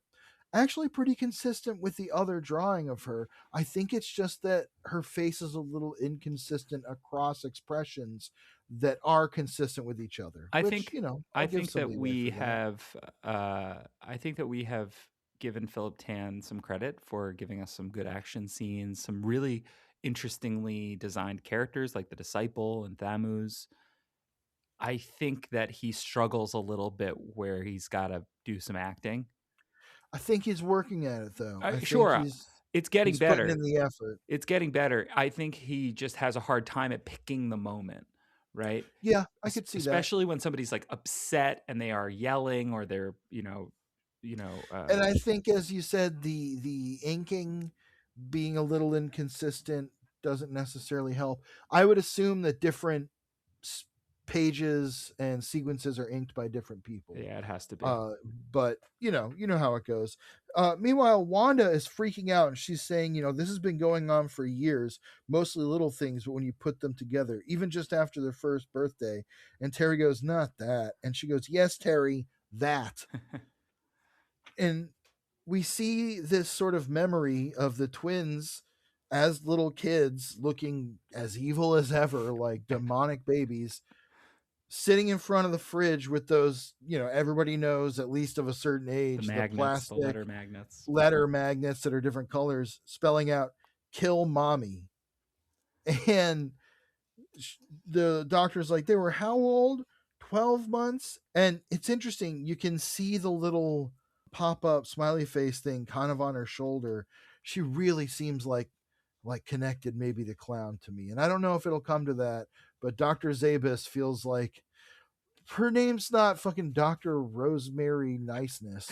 actually pretty consistent with the other drawing of her. I think it's just that her face is a little inconsistent across expressions that are consistent with each other, I which, think I'll give some leeway for that. I think that we have given Philip Tan some credit for giving us some good action scenes, some really interestingly designed characters like the Disciple and Thamuz. I think that he struggles a little bit where he's got to do some acting. I think he's working at it though. I think Sure, it's getting he's putting better. in the effort. It's getting better. I think he just has a hard time at picking the moment, right? Yeah, I could see that. Especially when somebody's like upset and they are yelling or they're, And I think, as you said, the inking being a little inconsistent doesn't necessarily help. I would assume that different pages and sequences are inked by different people. Yeah, it has to be. But you know how it goes. Meanwhile, Wanda is freaking out and she's saying, this has been going on for years, mostly little things, but when you put them together, even just after their first birthday. And Terry goes, not that. And she goes, yes, Terry, that. And we see this sort of memory of the twins as little kids looking as evil as ever, like demonic babies, sitting in front of the fridge with those, everybody knows at least of a certain age, The the magnets, the plastic letter magnets. letter magnets that are different colors, spelling out "kill mommy." And the doctor's like, they were how old? 12 months. And it's interesting. You can see the little pop up smiley face thing kind of on her shoulder. She really seems like connected maybe the clown to me. And I don't know if it'll come to that, but Dr. Zabis feels like her name's not fucking Dr. Rosemary Niceness.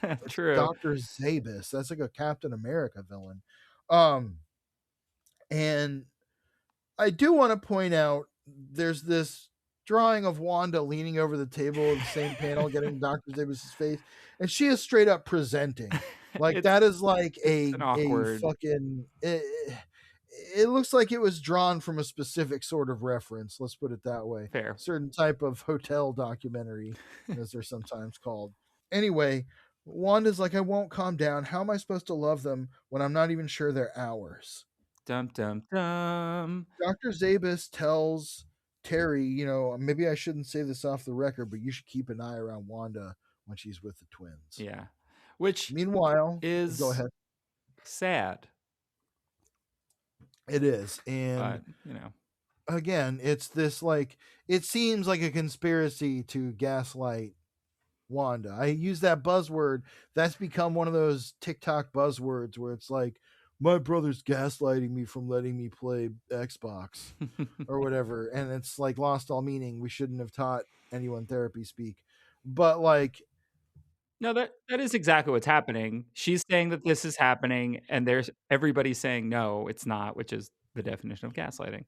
It's True. Dr. Zabis. That's like a Captain America villain. And I do want to point out there's this drawing of Wanda leaning over the table of the same panel, getting Dr. Zabis's face, and she is straight up presenting. Like that is like a fucking it looks like it was drawn from a specific sort of reference. Let's put it that way. Fair. Certain type of hotel documentary, as they're sometimes called. Anyway, Wanda's like, I won't calm down. How am I supposed to love them when I'm not even sure they're ours? Dum dum dum. Dr. Zabis tells Terry, maybe I shouldn't say this off the record, but you should keep an eye around Wanda when she's with the twins. Yeah. Which meanwhile is go ahead. Sad. It is. And again, it's this it seems like a conspiracy to gaslight Wanda. I use that buzzword. That's become one of those TikTok buzzwords where it's like, my brother's gaslighting me from letting me play Xbox or whatever. And it's like lost all meaning. We shouldn't have taught anyone therapy speak. But no, that is exactly what's happening. She's saying that this is happening, and there's everybody saying no, it's not, which is the definition of gaslighting.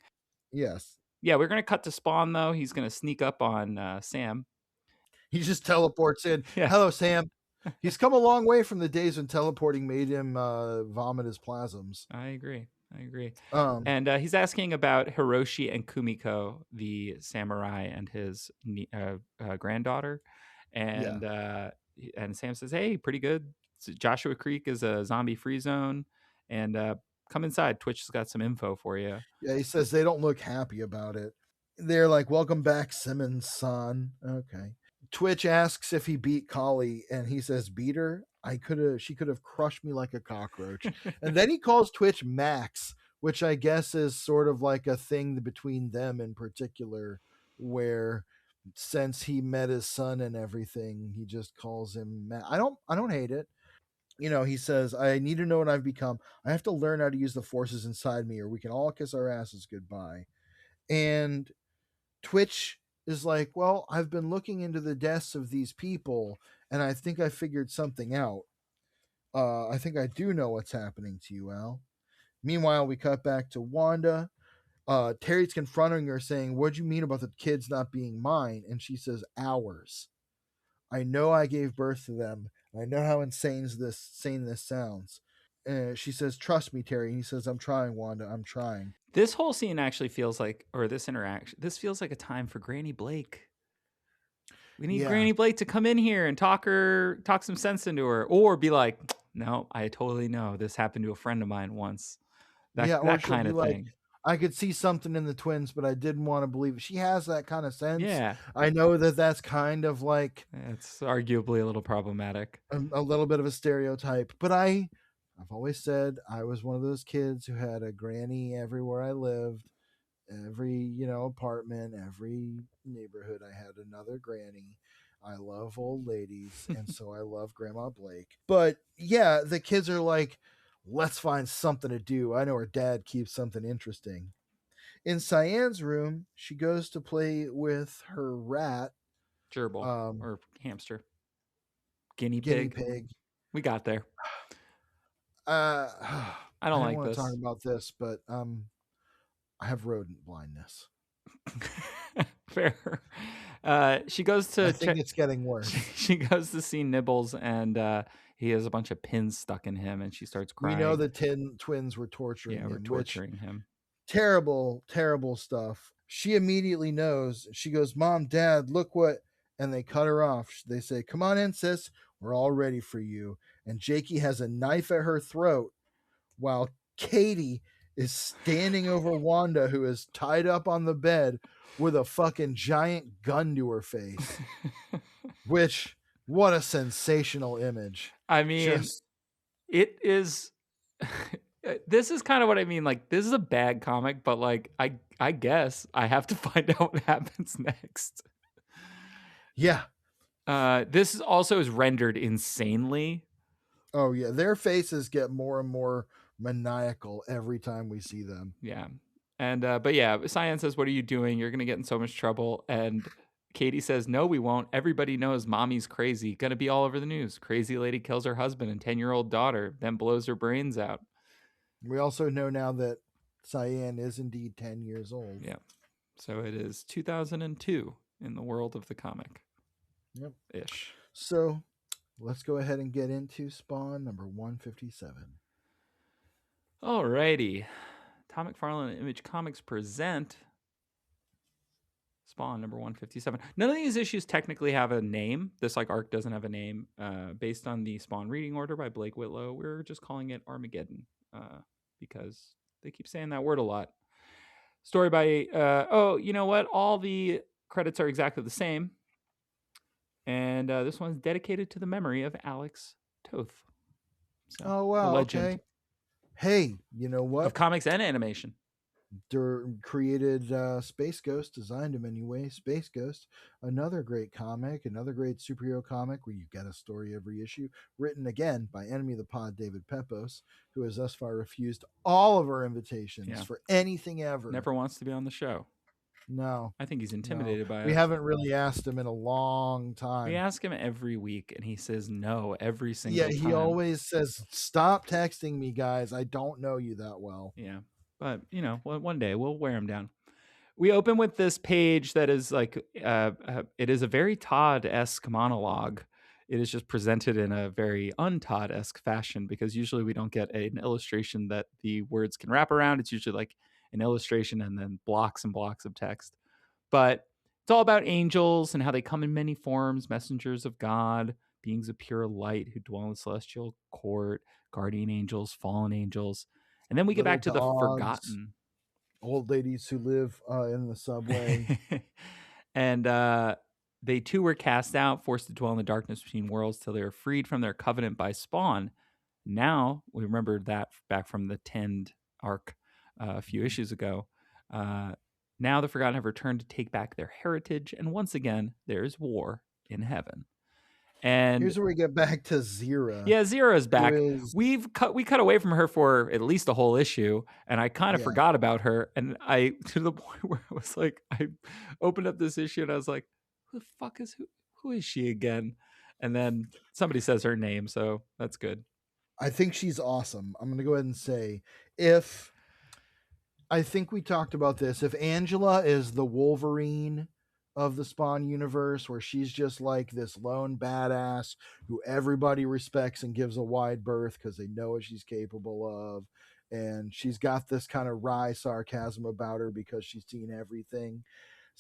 Yes. Yeah, we're gonna cut to Spawn though. He's gonna sneak up on Sam. He just teleports in. Yeah. Hello, Sam. He's come a long way from the days when teleporting made him vomit his plasms. I agree. And he's asking about Hiroshi and Kumiko, the samurai, and his granddaughter. And and Sam says, hey, pretty good. Joshua Creek is a zombie-free zone. And come inside. Twitch has got some info for you. Yeah, he says they don't look happy about it. They're like, welcome back, Simmons-san. Okay. Twitch asks if he beat Kali, and he says, beat her? She could have crushed me like a cockroach. And then he calls Twitch Max, which I guess is sort of like a thing between them in particular, where since he met his son and everything, he just calls him Max. I don't hate it. He says, I need to know what I've become. I have to learn how to use the forces inside me, or we can all kiss our asses goodbye. And Twitch is like, well, I've been looking into the deaths of these people, and I think I figured something out. I think I do know what's happening to you, Al. Meanwhile, we cut back to Wanda. Terry's confronting her, saying, what'd you mean about the kids not being mine? And she says, ours. I know I gave birth to them. I know how insane this sounds. She says, trust me, Terry. And he says, I'm trying, Wanda. I'm trying. This whole scene actually feels like, or this interaction, this feels like a time for Granny Blake. We need Granny Blake to come in here and talk some sense into her, or be like, no, I totally know this happened to a friend of mine once. That kind of thing. I could see something in the twins, but I didn't want to believe it. She has that kind of sense. Yeah. I know that's kind of like, it's arguably a little problematic. A little bit of a stereotype, but I've always said I was one of those kids who had a granny everywhere I lived. Every apartment, every neighborhood, I had another granny. I love old ladies, and so I love Grandma Blake. But yeah, the kids are like, let's find something to do. I know her dad keeps something interesting. In Cyan's room, she goes to play with her rat, gerbil, or hamster, guinea pig. We got there. I don't like want this. to talk about this, but I have rodent blindness. Fair. She goes to I think it's getting worse. she goes to see Nibbles, and he has a bunch of pins stuck in him, and she starts We crying. know the twins were torturing Yeah, we're him, torturing him. terrible, terrible stuff. She immediately knows. She goes, "Mom, Dad, look what," and they cut her off. They say, "Come on in, sis. We're all ready for you." And Jakey has a knife at her throat while Katie is standing over Wanda, who is tied up on the bed with a fucking giant gun to her face. Which, what a sensational image. I mean, it is. This is kind of what I mean. Like, this is a bad comic, but like, I guess I have to find out what happens next. Yeah. This also is rendered insanely. Oh yeah, their faces get more and more maniacal every time we see them. Yeah. And but yeah, Cyan says, "What are you doing? You're gonna get in so much trouble." And Katie says, "No, we won't. Everybody knows mommy's crazy. Gonna be all over the news. Crazy lady kills her husband and 10-year-old daughter, then blows her brains out." We also know now that Cyan is indeed 10 years old. Yeah. So it is 2002 in the world of the comic. Yep. Ish. So let's go ahead and get into Spawn number 157. Alrighty. Tom McFarlane and Image Comics present Spawn number 157. None of these issues technically have a name. This like arc doesn't have a name. Based on the Spawn reading order by Blake Whitlow, we're just calling it Armageddon because they keep saying that word a lot. Story by oh, you know what? All the credits are exactly the same. And this one's dedicated to the memory of Alex Toth. So, Oh wow, legend okay. Hey, you know what? of comics and animation. Created Space Ghost, designed him anyway. Space Ghost, another great comic, another great superhero comic where you get a story every issue, written again by enemy of the pod David Pepos, who has thus far refused all of our invitations for anything ever. Never wants to be on the show. No, I think he's intimidated by it. We haven't really asked him in a long time. We ask him every week, and he says no every single time. Yeah, he always says, "Stop texting me, guys. I don't know you that well." Yeah. But, you know, one day we'll wear him down. We open with this page that is like, it is a very Todd-esque monologue. It is just presented in a very un-Todd-esque fashion because usually we don't get an illustration that the words can wrap around. It's usually like an illustration and then blocks and blocks of text. But it's all about angels and how they come in many forms, messengers of God, beings of pure light who dwell in the celestial court, guardian angels, fallen angels. And then we get back to the forgotten. Old ladies who live in the subway. And they too were cast out, forced to dwell in the darkness between worlds till they were freed from their covenant by Spawn. Now, we remember that back from the Tend arc a few issues ago. Now the Forgotten have returned to take back their heritage, and once again, there is war in heaven. And here's where we get back to Zira. Yeah, Zira's back. We cut away from her for at least a whole issue, and I kind of forgot about her. And I to the point where I was like, I opened up this issue and I was like, who the fuck is who is she again? And then somebody says her name, so that's good. I think she's awesome. I'm gonna go ahead and say I think we talked about this. If Angela is the Wolverine of the Spawn universe, where she's just like this lone badass who everybody respects and gives a wide berth because they know what she's capable of, and she's got this kind of wry sarcasm about her because she's seen everything.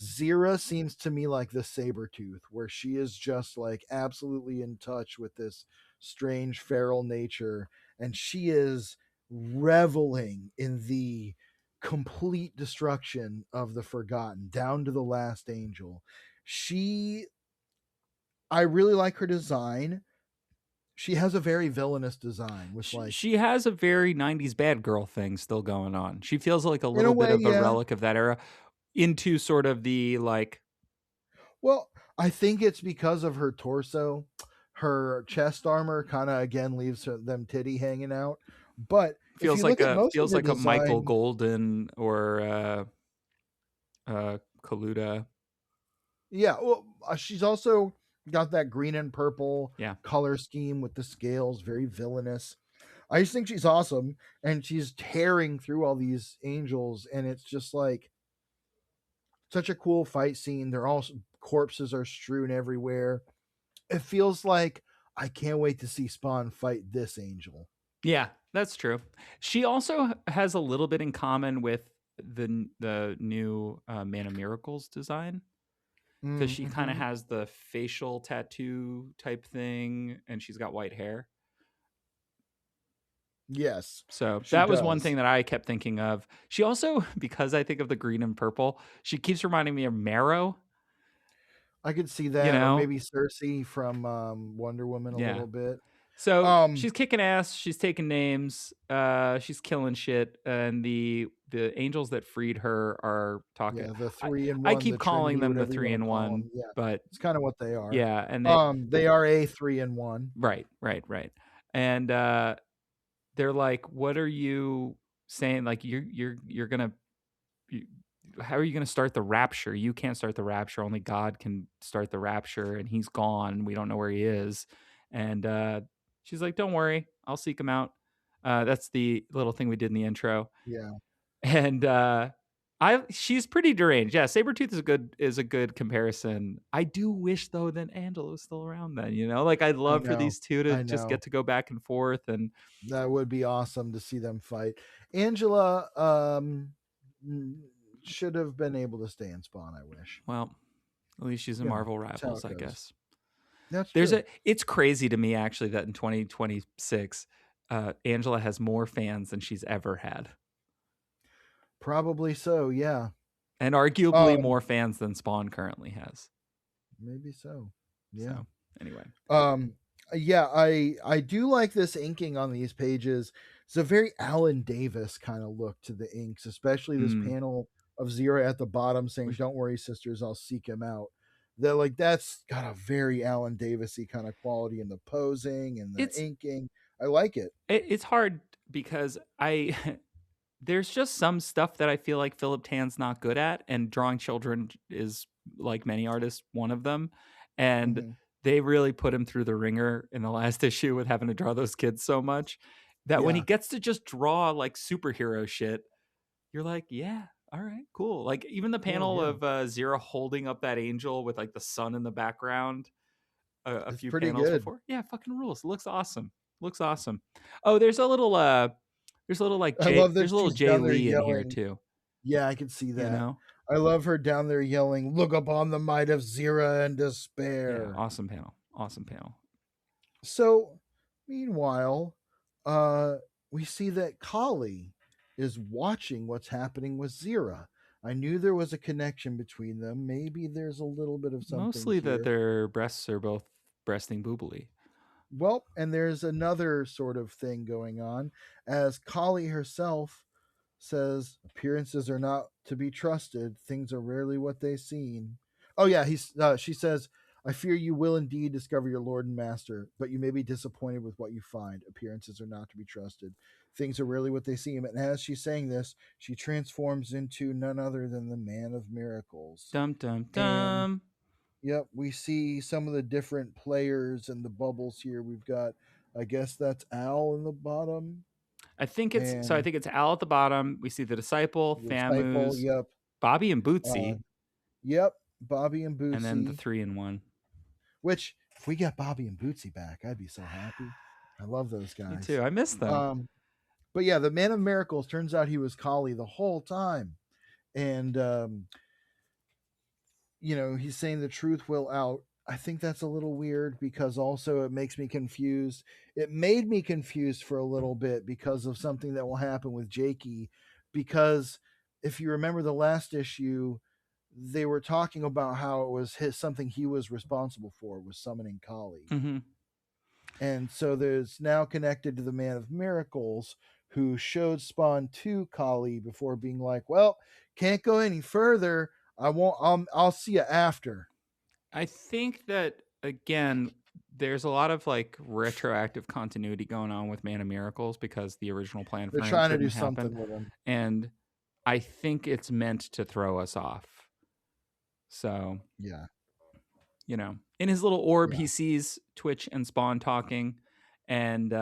Zira seems to me like the Sabretooth, where she is just like absolutely in touch with this strange feral nature, and she is reveling in the complete destruction of the Forgotten down to the last angel. I really like her design. She has a very villainous design with she has a very 90s bad girl thing still going on. She feels like a little bit of a relic of that era into sort of the like. Well, I think it's because of her torso. Her chest armor kind of again leaves them titty hanging out, but feels like a Michael Golden or Kaluta. Yeah, well, she's also got that green and purple color scheme with the scales, very villainous. I just think she's awesome, and she's tearing through all these angels, and it's just like such a cool fight scene. They're all corpses are strewn everywhere. It feels like I can't wait to see Spawn fight this angel. Yeah, that's true. She also has a little bit in common with the new Man of Miracles design, because she kind of Mm-hmm. has the facial tattoo type thing, and she's got white hair. Yes, So she that was one does. thing that I kept thinking of. She also, because I think of the green and purple, she keeps reminding me of Marrow. I could see You that, or know, maybe Cersei from Wonder Woman a yeah. little bit. So Um, she's kicking ass. She's taking names. She's killing shit. And the angels that freed her are talking. yeah, the I, 3-in-1, keep the calling Trinity, them the whatever you three want to in call one, them. Yeah, but it's kind of what they are. yeah, and They are a 3-in-1. right. And they're like, "What are you saying? Like you're gonna." How are you going to start the rapture? You can't start the rapture. Only God can start the rapture, and he's gone. We don't know where he is. And she's like, "Don't worry, I'll seek him out." That's the little thing we did in the intro. Yeah, And she's pretty deranged. Yeah, Sabretooth is a good comparison. I do wish though that Angela was still around then. Like I'd I love for know. these two to I just know. get to go back and forth. And That would be awesome to see them fight. Angela should have been able to stay in Spawn, I wish. well, at least she's in You know, Marvel that's how Rivals, it I goes. guess. That's true. It's crazy to me actually that in 2026, Angela has more fans than she's ever had, Probably so, yeah. and arguably Um, more fans than Spawn currently has. maybe so. Yeah. So anyway, Yeah, I do like this inking on these pages. It's a very Alan Davis kind of look to the inks, especially this panel of Zero at the bottom saying, "Don't worry, sisters, I'll seek him out." That's got a very Alan Davisy kind of quality in the posing and the it's inking. I like it. it's hard because I there's just some stuff that I feel like Philip Tan's not good at, and drawing children is, like many artists, one of them. And Mhm. they really put him through the ringer in the last issue with having to draw those kids so much that when he Yeah, gets to just draw like superhero shit, you're like, yeah, all right, cool. Like even the cool. panel Yeah, of Zero holding up that angel with like the sun in the background a it's few pretty panels good. before. Yeah, fucking rules. It looks awesome. Looks awesome. Oh, there's a little like I love that there's a little she's Jay down there Lee in here yelling. too. Yeah, I can see You that. know? I love her down there yelling, "Look upon the might of Zira and Yeah, despair." awesome panel. Awesome panel. So, meanwhile, uh, we see that Kali is watching what's happening with Zira. I knew there was a connection between them. Maybe there's a little bit of something Mostly that here. their breasts are both breasting boobily. Well, and there's another sort of thing going on as Kali herself says appearances are not to be trusted. Things are rarely what they seem. Oh yeah, she says, "I fear you will indeed discover your Lord and Master, but you may be disappointed with what you find. Appearances are not to be trusted. Things are rarely what they seem." And as she's saying this, she transforms into none other than the Man of Miracles. Dum dum And dum. yep, we see some of the different players and the bubbles here. We've got, I guess that's Al in the bottom, I think and it's Al at the bottom. We see the disciple, the disciple. Famus, Yep, Bobby and uh, Bootsy, yep, Bobby and and then the Bootsy. 3-in-1. Which, if we get Bobby and Bootsy back, I'd be so happy. I love those Me guys. too. I miss them. But yeah, the Man of Miracles turns out he was Kali the whole time, and he's saying the truth will out. I think that's a little weird because also it makes me confused. It made me confused for a little bit because of something that will happen with Jakey. Because if you remember the last issue, they were talking about how it was something he was responsible for was summoning Kali. Mm-hmm. And so there's now connected to the Man of Miracles who showed Spawn to Kali before being like, "Well, can't go any further. I won't. I'll see you after." I think that again, there's a lot of like retroactive continuity going on with Man of Miracles because the original plan They're for him trying to do shouldn't happen, something with him. and I think it's meant to throw us off. So Yeah. in his little orb, Yeah. he sees Twitch and Spawn talking, And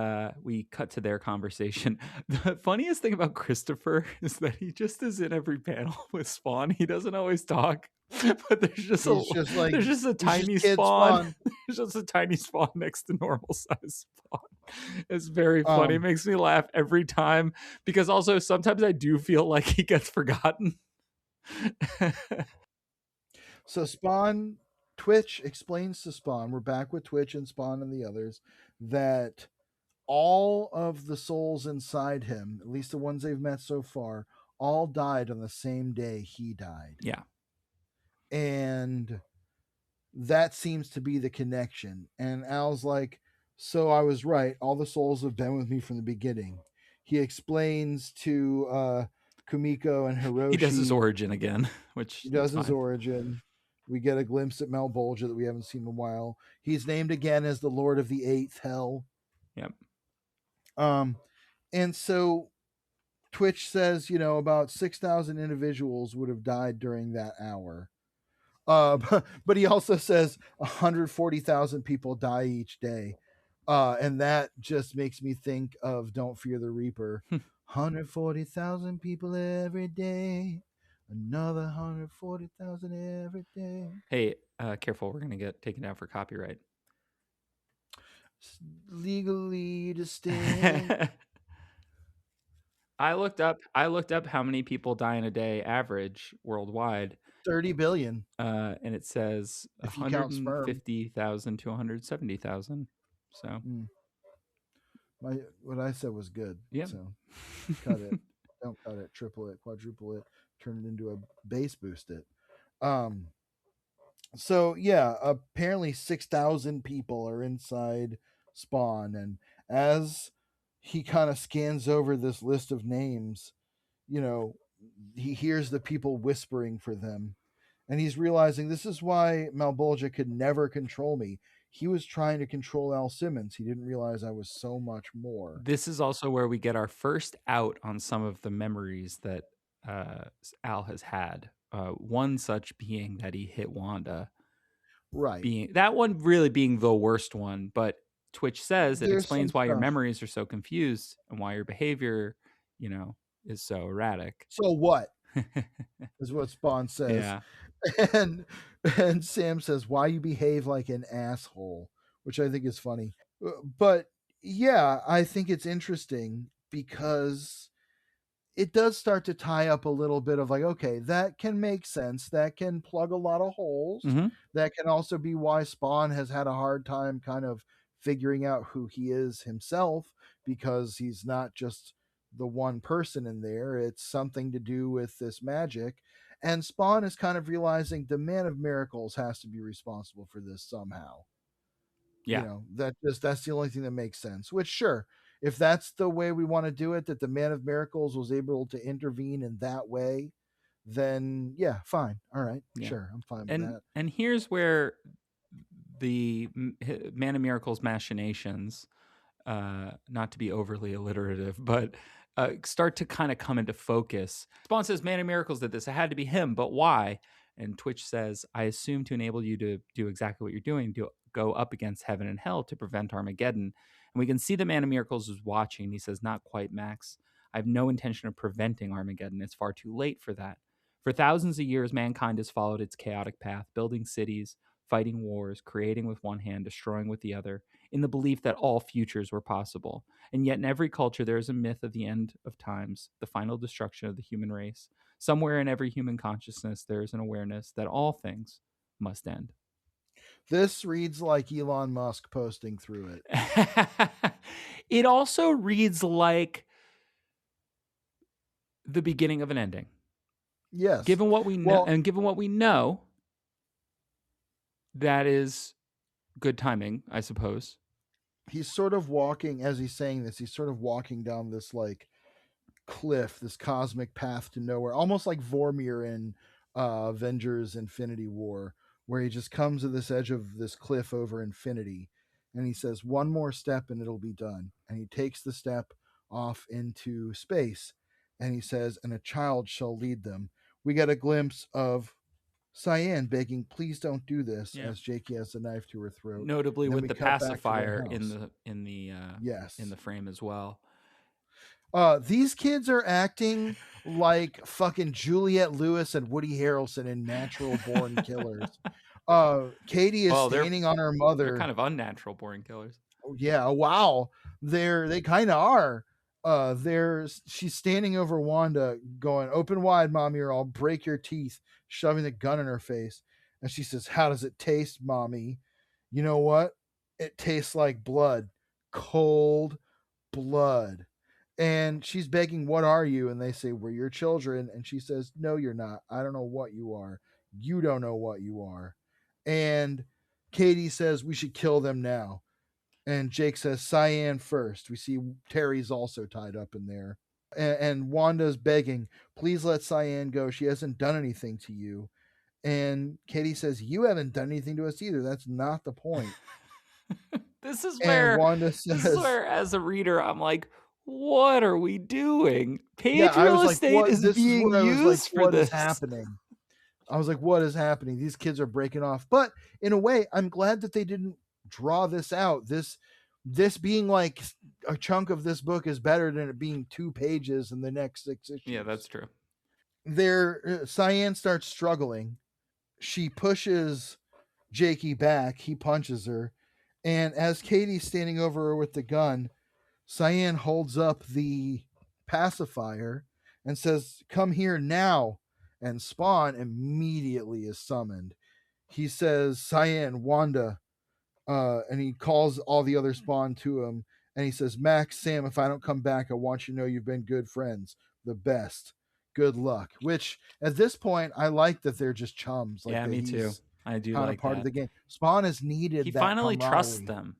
we cut to their conversation. The funniest thing about Christopher is that he just is in every panel with Spawn. He doesn't always talk, but there's just He's just like a he's just tiny kid Spawn. Spawn. There's just a tiny Spawn next to normal size Spawn. It's very funny. It Um, makes me laugh every time because also sometimes I do feel like he gets forgotten. So Spawn, Twitch explains to Spawn, we're back with Twitch and Spawn and the others, that all of the souls inside him, at least the ones they've met so far, all died on the same day he died. Yeah. And that seems to be the connection. And Al's like, so I was right. All the souls have been with me from the beginning. He explains to Kumiko and Hiroshi. He does his origin again, which He does his fine. origin. We get a glimpse at Malbolgia that we haven't seen in a while. He's named again as the Lord of the Eighth Hell. Yep. And so Twitch says, about 6,000 individuals would have died during that hour. But he also says 140,000 people die each day. And that just makes me think of Don't Fear the Reaper. 140,000 people every day. Another 140,000 every day. Hey, careful. We're going to get taken down for copyright. Legally distinct. I looked up how many people die in a day average worldwide. 30 billion. And it says If you count sperm. 150,000 to 170,000. So what I said was good. Yeah. So cut it. Don't cut it. Triple it. Quadruple it. Turn it into a bass boost it. So yeah, apparently 6,000 people are inside Spawn, and as he kind of scans over this list of names, he hears the people whispering for them, and he's realizing this is why Malbolgia could never control me. He was trying to control Al Simmons. He didn't realize I was so much more. This is also where we get our first out on some of the memories that Al has had. One such being that he hit Wanda. Right. That one really being the worst one, but Twitch says it There's explains some why your stuff. Memories are so confused and why your behavior, is so erratic. So what? Is what Spawn says. Yeah. And Sam says, why you behave like an asshole, which I think is funny. But yeah, I think it's interesting because it does start to tie up a little bit of like, okay, that can make sense. That can plug a lot of holes. Mm-hmm. That can also be why Spawn has had a hard time kind of figuring out who he is himself, because he's not just the one person in there. It's something to do with this magic. And Spawn is kind of realizing the Man of Miracles has to be responsible for this somehow. Yeah. That's the only thing that makes sense. Which, sure, if that's the way we want to do it, that the Man of Miracles was able to intervene in that way, then yeah, fine. All right. Yeah. Sure. I'm fine with that. And here's where the Man of Miracles machinations, not to be overly alliterative, but start to kind of come into focus. Spawn says, Man of Miracles did this. It had to be him, but why? And Twitch says, I assume to enable you to do exactly what you're doing, to go up against heaven and hell to prevent Armageddon. And we can see the Man of Miracles is watching. He says, not quite, Max. I have no intention of preventing Armageddon. It's far too late for that. For thousands of years, mankind has followed its chaotic path, building cities, fighting wars, creating with one hand, destroying with the other, in the belief that all futures were possible. And yet in every culture, there is a myth of the end of times, the final destruction of the human race. Somewhere in every human consciousness, there is an awareness that all things must end. This reads like Elon Musk posting through it. It also reads like the beginning of an ending. Yes. Given what we know, and given what we know, that is good timing, I suppose. He's sort of walking, as he's saying this, he's sort of walking down this like cliff, this cosmic path to nowhere, almost like Vormir in Avengers Infinity War, where he just comes to this edge of this cliff over infinity, and he says, one more step and it'll be done. And he takes the step off into space, and he says, and a child shall lead them. We get a glimpse of Cyan begging, please don't do this, Yeah. as Jakey has a knife to her throat. Notably And then with we the cut back to their pacifier in house. the frame as well. These kids are acting like fucking Juliette Lewis and Woody Harrelson in Natural Born Killers. Katie is Well, standing on her they're mother. kind of unnatural born killers. Yeah, wow. They kind of are. She's standing over Wanda going, open wide, mommy, or I'll break your teeth, shoving the gun in her face. And she says, how does it taste, mommy? You know what? It tastes like blood. Cold blood. And she's begging, what are you? And they say, we're your children. And she says, no, you're not. I don't know what you are. You don't know what you are. And Katie says, we should kill them now. And Jake says, Cyan first. We see Terry's also tied up in there. And Wanda's begging, please let Cyan go. She hasn't done anything to you. And Katie says, you haven't done anything to us either. That's not the point. This is And where Wanda says, as a reader, I'm like, what are we doing? Page yeah, I real was like, estate what? is This is being where I was like, used for what is this. happening? I was like, what is happening? These kids are breaking off. But in a way, I'm glad that they didn't draw this out. This being like a chunk of this book is better than it being 2 pages in the next 6 issues. Yeah, that's true. Cyan starts struggling. She pushes Jakey back. He punches her. And as Katie's standing over her with the gun, Cyan holds up the pacifier and says, come here now. And Spawn immediately is summoned. He says, Cyan, Wanda, and he calls all the other Spawn to him. And he says, Max, Sam, if I don't come back, I want you to know you've been good friends. The best. Good luck. Which, at this point, I like that they're just chums. Like yeah, me too. I do kind like of part that. of the game. Spawn has needed He that finally trusts camaraderie. them.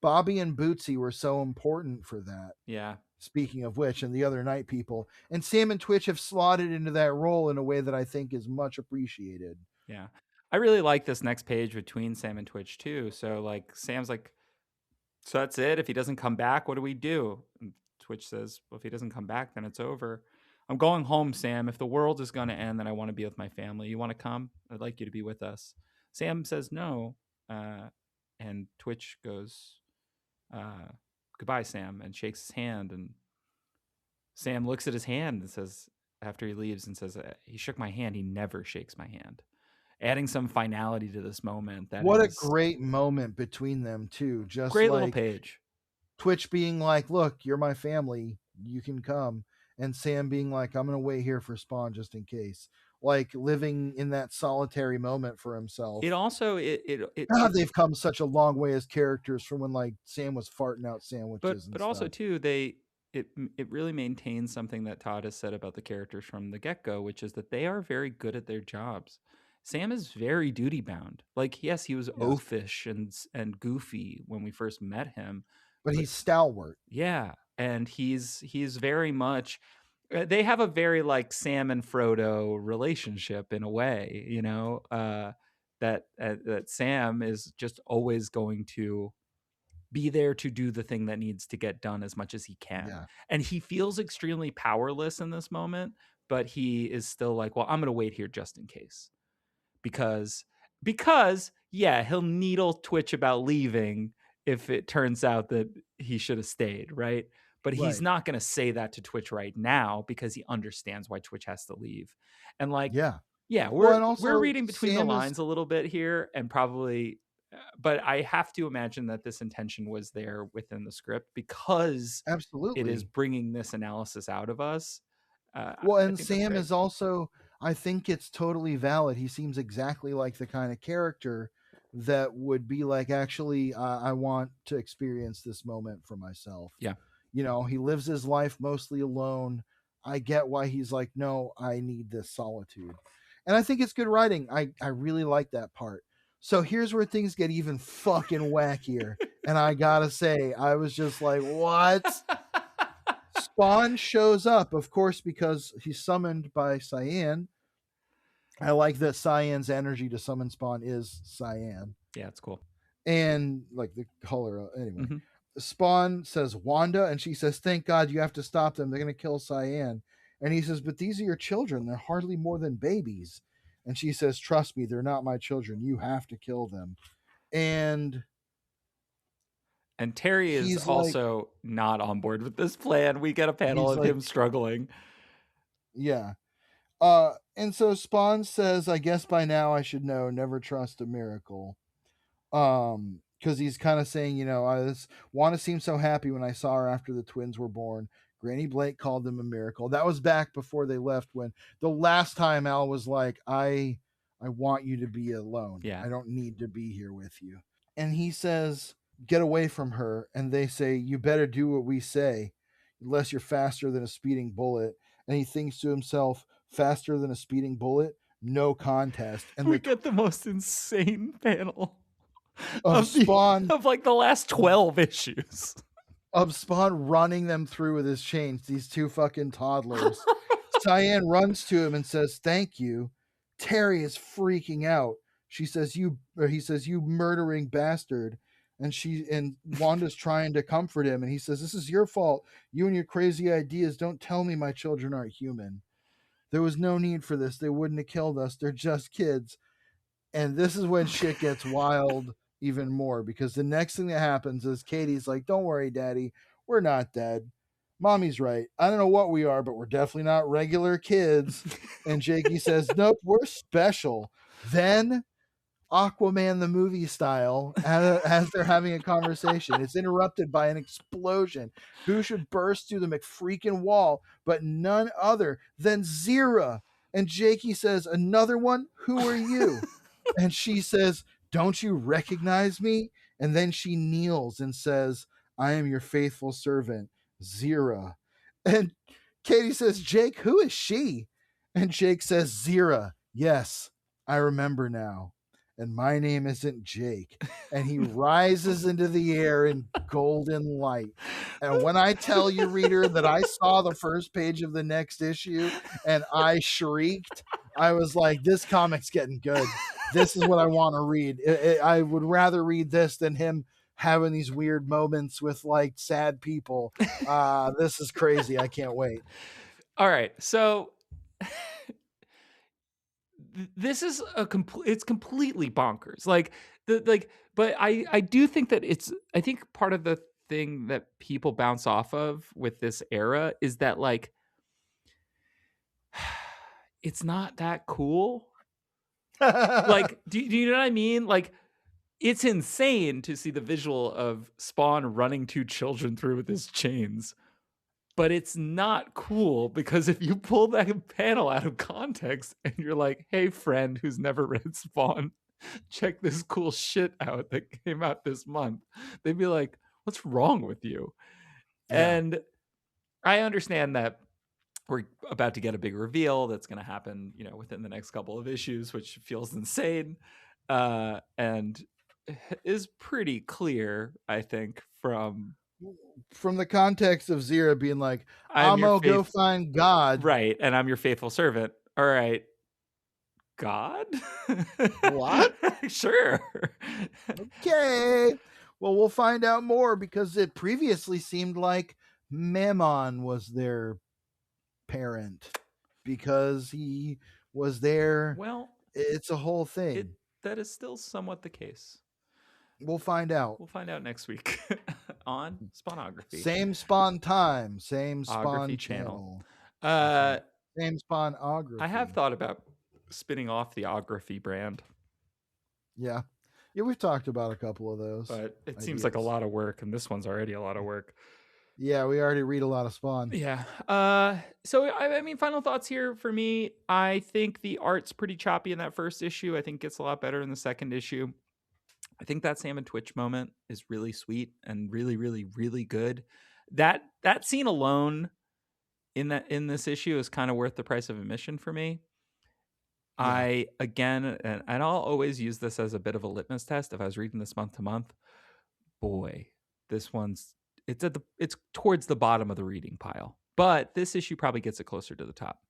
Bobby and Bootsy were so important for that. Yeah. Speaking of which, and the other night people. And Sam and Twitch have slotted into that role in a way that I think is much appreciated. Yeah. I really like this next page between Sam and Twitch too. So like Sam's like, so that's it. If he doesn't come back, what do we do? And Twitch says, well, if he doesn't come back, then it's over. I'm going home, Sam. If the world is going to end, then I want to be with my family. You want to come? I'd like you to be with us. Sam says no. And Twitch goes, goodbye, Sam, and shakes his hand. And Sam looks at his hand and says, after he leaves, and says, he shook my hand. He never shakes my hand. Adding some finality to this moment. What a great moment between them too. Just great like little page. Twitch being like, look, you're my family. You can come. And Sam being like, I'm going to wait here for Spawn just in case. Like living in that solitary moment for himself. It also they've come such a long way as characters from when like Sam was farting out sandwiches. But also too, it really maintains something that Todd has said about the characters from the get-go, which is that they are very good at their jobs. Sam is very duty bound. Like, yes, he was oafish and goofy when we first met him, but he's stalwart. Yeah, and he's very much. They have a very like Sam and Frodo relationship in a way, you know. That Sam is just always going to be there to do the thing that needs to get done as much as he can. Yeah. And he feels extremely powerless in this moment, but he is still like, well, I'm going to wait here just in case. Because yeah, he'll needle Twitch about leaving if it turns out that he should have stayed, right? But he's not going to say that to Twitch right now because he understands why Twitch has to leave. And like, yeah, we're reading between the lines a little bit here, and probably, but I have to imagine that this intention was there within the script because it is bringing this analysis out of us. And Sam is also, I think it's totally valid. He seems exactly like the kind of character that would be like, actually, I want to experience this moment for myself. Yeah. You know, he lives his life mostly alone. I get why he's like, no, I need this solitude. And I think it's good writing. I really like that part. So here's where things get even fucking wackier. And I gotta say, I was just like, what? Spawn shows up, of course, because he's summoned by Cyan. I like that Cyan's energy to summon Spawn is cyan. Yeah, it's cool. And like the color, anyway. Mm-hmm. Spawn says, Wanda, and she says, thank God you have to stop them. They're going to kill Cyan. And he says, but these are your children. They're hardly more than babies. And she says, trust me, they're not my children. You have to kill them. And Terry is he's like, also not on board with this plan. We get a panel he's of like, him struggling. yeah. And so Spawn says, I guess by now I should know, never trust a miracle. Because he's kind of saying, you know, Wanda seemed so happy when I saw her after the twins were born. Granny Blake called them a miracle. That was back before they left, when the last time Al was like, I want you to be alone. Yeah. I don't need to be here with you. And he says, get away from her. And they say, you better do what we say, unless you're faster than a speeding bullet. And he thinks to himself, faster than a speeding bullet? No contest. And we get the most insane panel of Spawn of like the last 12 issues. Of Spawn running them through with his chains, these two fucking toddlers. Cyan runs to him and says, thank you. Terry is freaking out. He says, you murdering bastard. And Wanda's trying to comfort him, and he says, this is your fault. You and your crazy ideas. Don't tell me my children aren't human. There was no need for this. They wouldn't have killed us. They're just kids. And this is when shit gets wild even more, because the next thing that happens is Katie's like, don't worry, Daddy, we're not dead. Mommy's right. I don't know what we are, but we're definitely not regular kids. And Jakey says, nope, we're special. Then Aquaman the movie style, as they're having a conversation, it's interrupted by an explosion. Who should burst through the McFreakin wall but none other than Zira? And Jakey says, another one? Who are you? And she says, don't you recognize me? And then she kneels and says, I am your faithful servant, Zira. And Katie says, Jake, who is she? And Jake says, Zira. Yes, I remember now. And my name isn't Jake. And he rises into the air in golden light. And when I tell you, reader, that I saw the first page of the next issue and I shrieked, I was like, this comic's getting good. This is what I want to read. I would rather read this than him having these weird moments with like sad people. This is crazy. I can't wait. All right. So this is it's completely bonkers. But I do think that I think part of the thing that people bounce off of with this era is that like it's not that cool. Like, do you know what I mean? Like, it's insane to see the visual of Spawn running two children through with his chains, but it's not cool, because if you pull that panel out of context and you're like, hey, friend who's never read Spawn, check this cool shit out that came out this month, they'd be like, what's wrong with you? Yeah. And I understand that we're about to get a big reveal that's going to happen, you know, within the next couple of issues, which feels insane, and is pretty clear, I think, from the context of Zira being like, I'm gonna go find God, right? And I'm your faithful servant. All right, God. What? Sure. Okay. Well, we'll find out more, because it previously seemed like Mammon was their parent because he was there. Well, it's a whole thing. That is still somewhat the case. We'll find out. We'll find out next week on Spawnography. Same Spawn time, same Spawn channel. Same Spawnography. I have thought about spinning off the Ography brand. Yeah, we've talked about a couple of those, but it seems like a lot of work, and this one's already a lot of work. Yeah, we already read a lot of Spawn. Yeah. So I mean, final thoughts here for me. I think the art's pretty choppy in that first issue. I think it gets a lot better in the second issue. I think that Sam and Twitch moment is really sweet and really, really, really good. That scene alone in this issue is kind of worth the price of admission for me. Yeah. And I'll always use this as a bit of a litmus test. If I was reading this month to month, boy, this one's it's towards the bottom of the reading pile. But this issue probably gets it closer to the top.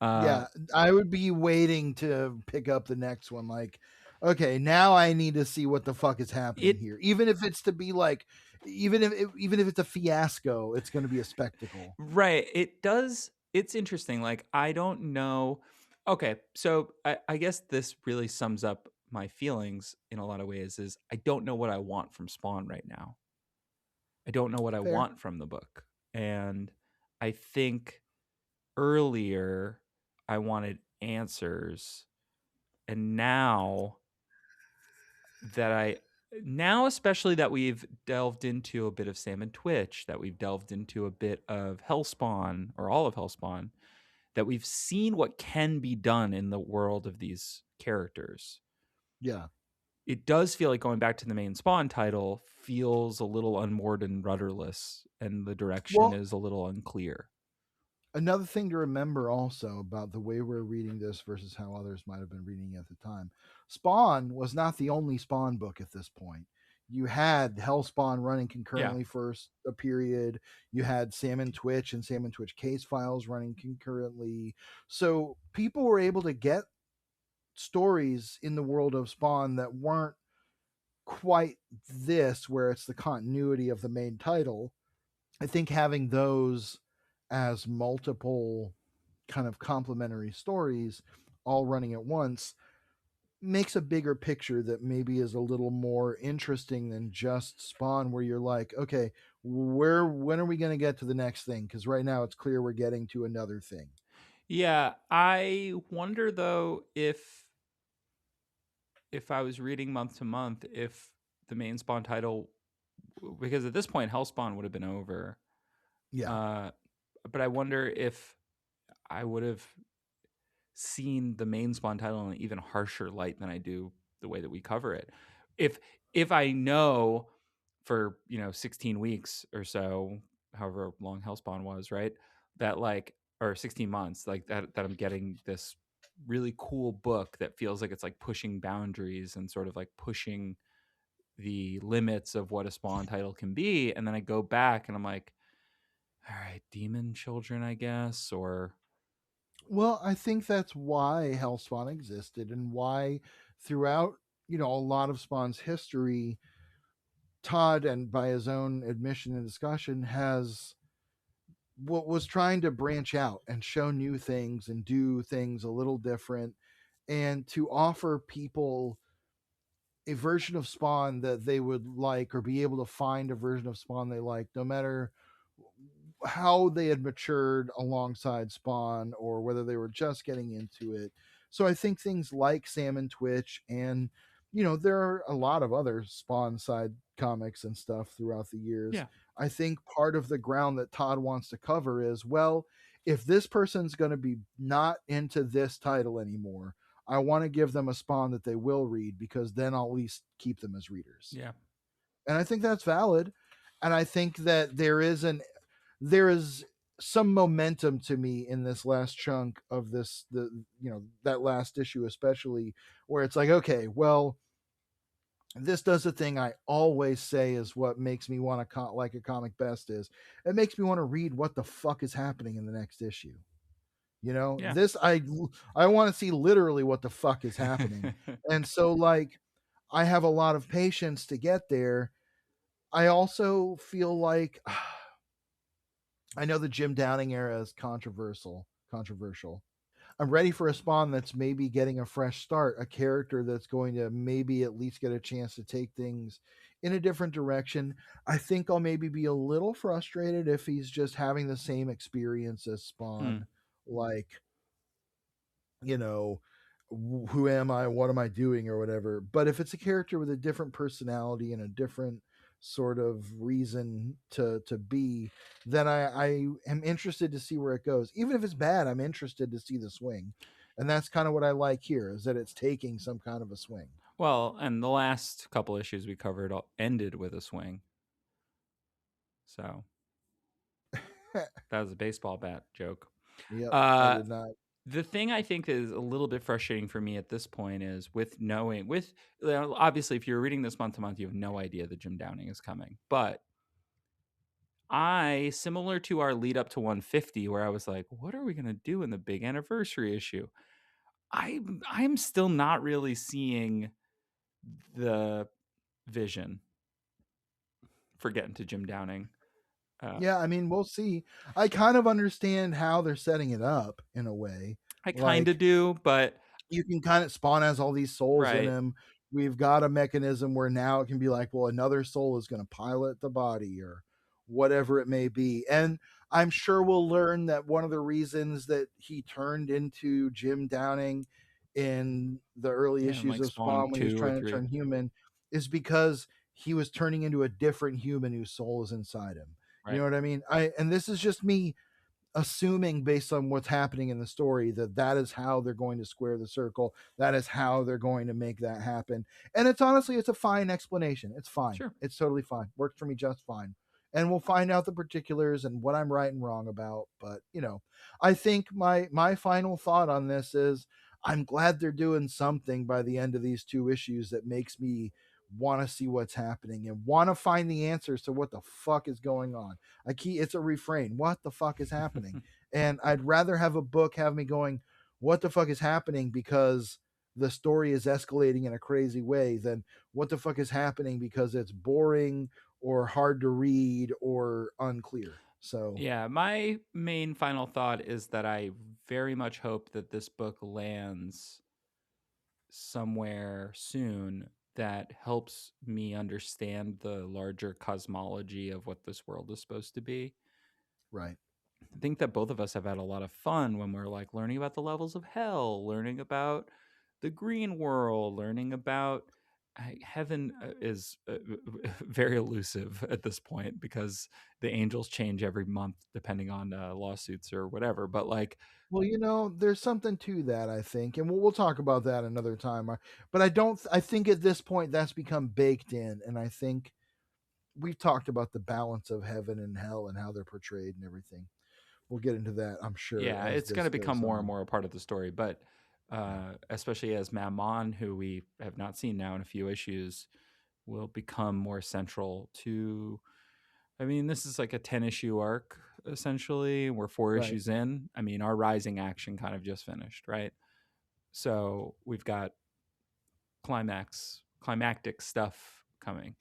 Yeah, I would be waiting to pick up the next one. Like, okay, now I need to see what the fuck is happening here. Even if it's to be like, even if it's a fiasco, it's going to be a spectacle. Right. It does. It's interesting. Like, I don't know. Okay, so I guess this really sums up my feelings in a lot of ways. Is I don't know what I want from Spawn right now. I don't know what I Fair. want from the book, and I think earlier I wanted answers, and now especially that we've delved into a bit of Sam and Twitch, that we've delved into a bit of Hellspawn or all of Hellspawn, that we've seen what can be done in the world of these characters. Yeah. It does feel like going back to the main Spawn title feels a little unmoored and rudderless, and the direction Well, is a little unclear. another thing to remember also about the way we're reading this versus how others might have been reading it at the time, Spawn was not the only Spawn book at this point. You had Hellspawn running concurrently for a period. You had Sam and Twitch and Sam and Twitch case files running concurrently. So people were able to get stories in the world of Spawn that weren't quite this, where it's the continuity of the main title. I think having those as multiple kind of complementary stories all running at once makes a bigger picture that maybe is a little more interesting than just Spawn, where you're like, okay, when are we going to get to the next thing? Because right now it's clear we're getting to another thing. Yeah, I wonder though if I was reading month to month, if the main Spawn title, because at this point Hellspawn would have been over. Yeah. But I wonder if I would have seen the main Spawn title in an even harsher light than I do the way that we cover it. If I know for 16 weeks or so, however long Hellspawn was, right, that like, or 16 months, like that I'm getting this really cool book that feels like it's like pushing boundaries and sort of like pushing the limits of what a Spawn title can be, and then I go back and I'm like, all right, demon children, I guess, or Well, I think that's why Hellspawn existed and why throughout, a lot of Spawn's history, Todd, and by his own admission and discussion, has what was trying to branch out and show new things and do things a little different and to offer people a version of Spawn that they would like, or be able to find a version of Spawn they like, no matter how they had matured alongside Spawn or whether they were just getting into it. So I think things like Sam and Twitch, and there are a lot of other Spawn side comics and stuff throughout the years. yeah, I think part of the ground that Todd wants to cover is, well, if this person's going to be not into this title anymore, I want to give them a Spawn that they will read, because then I'll at least keep them as readers. yeah, And I think that's valid. And I think that there is some momentum to me in this last chunk of that last issue, especially, where it's like, okay, well, this does the thing I always say is what makes me want to like a comic best, is it makes me want to read what the fuck is happening in the next issue. yeah. This I want to see literally what the fuck is happening. And so, like, I have a lot of patience to get there. I also feel like I know the Jim Downing era is controversial. I'm ready for a Spawn that's maybe getting a fresh start, a character that's going to maybe at least get a chance to take things in a different direction. I think I'll maybe be a little frustrated if he's just having the same experience as Spawn, like, who am I, what am I doing, or whatever. But if it's a character with a different personality and a different sort of reason to be, then I am interested to see where it goes. Even if it's bad, I'm interested to see the swing. And that's kind of what I like here, is that it's taking some kind of a swing. Well, and the last couple issues we covered ended with a swing. So that was a baseball bat joke. Yep, I Uh, did not. the thing I think is a little bit frustrating for me at this point is obviously if you're reading this month to month, you have no idea that Jim Downing is coming. But similar to our lead up to 150, where I was like, what are we going to do in the big anniversary issue? I'm still not really seeing the vision for getting to Jim Downing. Yeah, I mean, we'll see. I kind of understand how they're setting it up in a way. I kind of Like, do, but you can kind of Spawn has all these souls in right. him. We've got a mechanism where now it can be like, well, another soul is going to pilot the body or whatever it may be. And I'm sure we'll learn that one of the reasons that he turned into Jim Downing in the early Yeah, and issues like of Spawn Spawn when he was 2 or trying to 3. turn human is because he was turning into a different human whose soul is inside him. You Right. know what I mean? And this is just me assuming based on what's happening in the story that that is how they're going to square the circle, that is how they're going to make that happen. And it's honestly, it's a fine explanation. It's fine, Sure. it's totally fine, worked for me just fine. And we'll find out the particulars and what I'm right and wrong about. But I think my final thought on this is I'm glad they're doing something by the end of these 2 issues that makes me want to see what's happening and want to find the answers to what the fuck is going on. It's a refrain. What the fuck is happening? And I'd rather have a book have me going, what the fuck is happening because the story is escalating in a crazy way than what the fuck is happening because it's boring or hard to read or unclear. So Yeah, my main final thought is that I very much hope that this book lands somewhere soon that helps me understand the larger cosmology of what this world is supposed to be. right. I think that both of us have had a lot of fun when we're like learning about the levels of hell, learning about the green world, learning about heaven is very elusive at this point because the angels change every month depending on lawsuits or whatever. But like, Well, there's something to that, I think, and we'll talk about that another time. But I don't. I think at this point that's become baked in, and I think we've talked about the balance of heaven and hell and how they're portrayed and everything. We'll get into that, I'm sure, yeah, as it's going this to become goes more and on. more a part of the story. But especially as Mammon, who we have not seen now in a few issues, will become more central to. I mean, this is like a 10-issue arc, essentially. We're 4 Right. issues in. I mean, our Rising action kind of just finished, right? So we've got climactic stuff coming.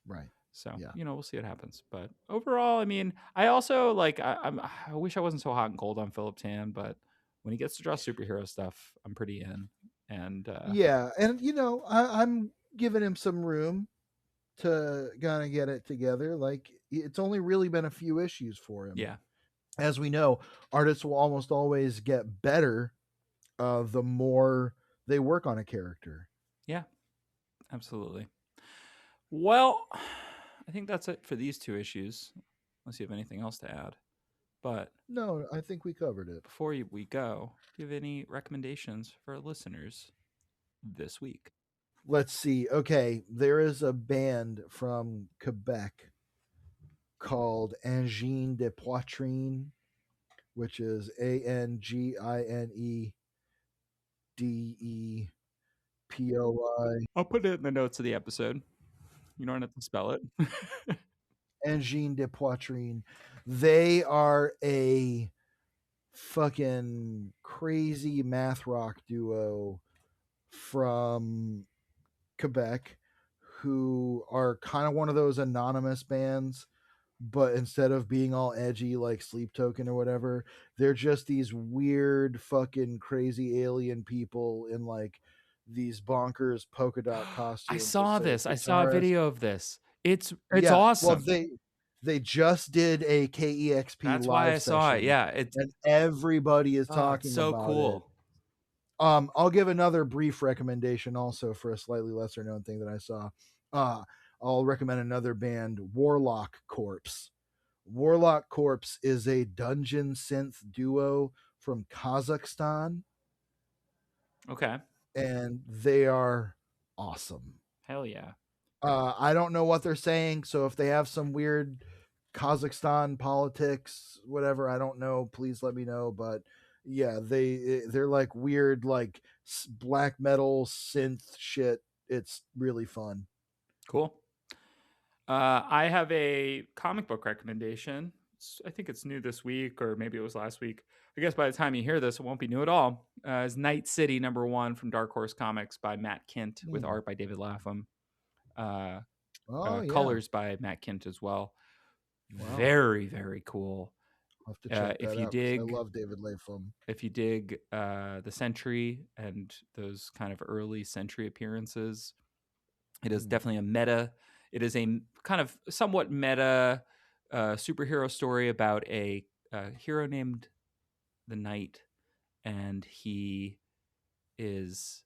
Right. So, Yeah. we'll see what happens. But overall, I mean, I also like, I wish I wasn't so hot and cold on Philip Tan, but when he gets to draw superhero stuff, I'm pretty in. And Yeah, and I'm giving him some room to kind of get it together. Like it's only really been a few issues for him. yeah, As we know, artists will almost always get better the more they work on a character. yeah, absolutely. Well, I think that's it for these 2 issues, unless you have anything else to add. But No, I think we covered it. before we go, do you have any recommendations for our listeners this week? Let's see. Okay, there is a band from Quebec called Angine de Poitrine, which is ANGINEDEPOI. I'll put it in the notes of the episode. You don't have to spell it. Angine de Poitrine. They are a fucking crazy math rock duo from Quebec who are kind of one of those anonymous bands, but instead of being all edgy like Sleep Token or whatever, they're just these weird fucking crazy alien people in like these bonkers polka dot I costumes with saw sick this. I saw a guitarists. video of this. It's Yeah, well awesome. they just did a KEXP That's why I live saw it. session Yeah, it's and everybody is it's talking so about it. cool. I'll give another brief recommendation also for a slightly lesser known thing that I saw. I'll recommend another band, Warlock Corpse. Warlock Corpse is a dungeon synth duo from Kazakhstan, Okay. and they are awesome. Hell yeah. I don't know what they're saying, so if they have some weird Kazakhstan politics, whatever, I don't know. Please let me know. But yeah, they're like weird, like black metal synth shit. It's really fun. Cool. I have a comic book recommendation. I think it's new this week, or maybe it was last week. I guess by the time you hear this, it won't be new at all. It's Night City #1 from Dark Horse Comics by Matt Kindt with Mm. art by David Lapham. Oh yeah, Colors by Matt Kindt as well. wow, Very, very cool. I'll have to check if that you out 'cause I dig, love David Lapham. if you dig the Sentry and those kind of early Sentry appearances, it is definitely a meta. It is a kind of somewhat meta superhero story about a hero named the Knight, and he is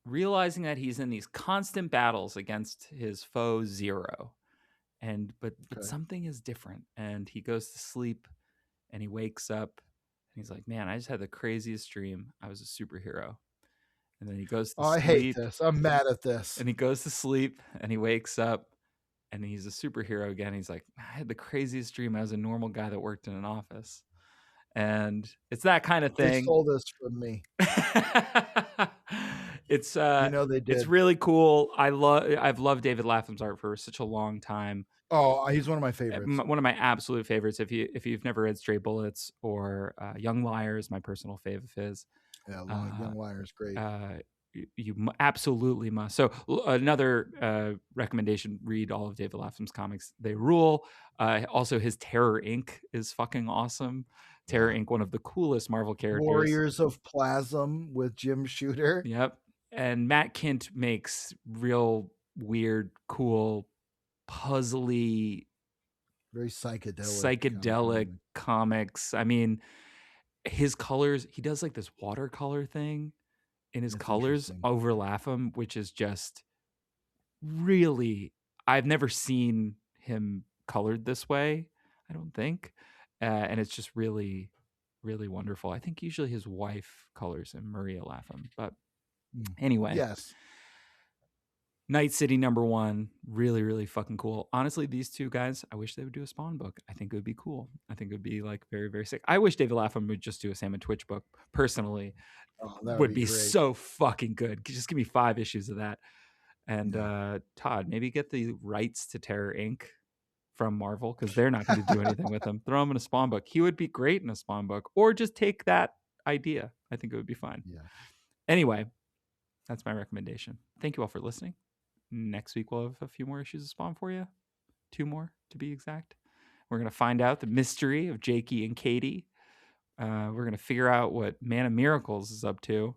realizing that he's in these constant battles against his foe Zero, but something is different, and he goes to sleep and he wakes up and he's like, man, I just had the craziest dream. I was a superhero. And then he goes to I sleep. hate this. I'm mad at this. And he goes to sleep and he wakes up and he's a superhero again. He's like, I had the craziest dream. I was a normal guy that worked in an office. And it's that kind of thing. They stole this from me. It's they did. It's really cool. I've loved David Lapham's art for such a long time. Oh, he's one of my favorites. One of my absolute favorites. If you've never read Stray Bullets or Young Liars, my personal fave of his. Yeah, Young Liars, great. You absolutely must. So another recommendation: read all of David Lapham's comics. They rule. Also, his Terror Inc. is fucking awesome. Terror Inc., one of the coolest Marvel characters. Warriors of Plasm with Jim Shooter. Yep. And Matt Kindt makes real weird, cool, puzzly, very psychedelic kind of comics. I mean, his colors, he does like this watercolor thing, and his colors over Lapham, which is just really, I've never seen him colored this way, I don't think. And it's just really, really wonderful. I think usually his wife colors him, Maria Lapham. But anyway. Yes. Night City #1, really, really fucking cool. Honestly, these two guys, I wish they would do a Spawn book. I think it would be cool. I think it would be like very, very sick. I wish David Lapham would just do a Sam and Twitch book, personally. That would be so fucking good. Just give me 5 issues of that. And Todd, maybe get the rights to Terror Inc. from Marvel, because they're not going to do anything with him. Throw him in a Spawn book. He would be great in a Spawn book. Or just take that idea. I think it would be fine. Yeah. Anyway, that's my recommendation. Thank you all for listening. Next week, we'll have a few more issues of Spawn for you. 2 more, to be exact. We're going to find out the mystery of Jakey and Katie. We're going to figure out what Man of Miracles is up to,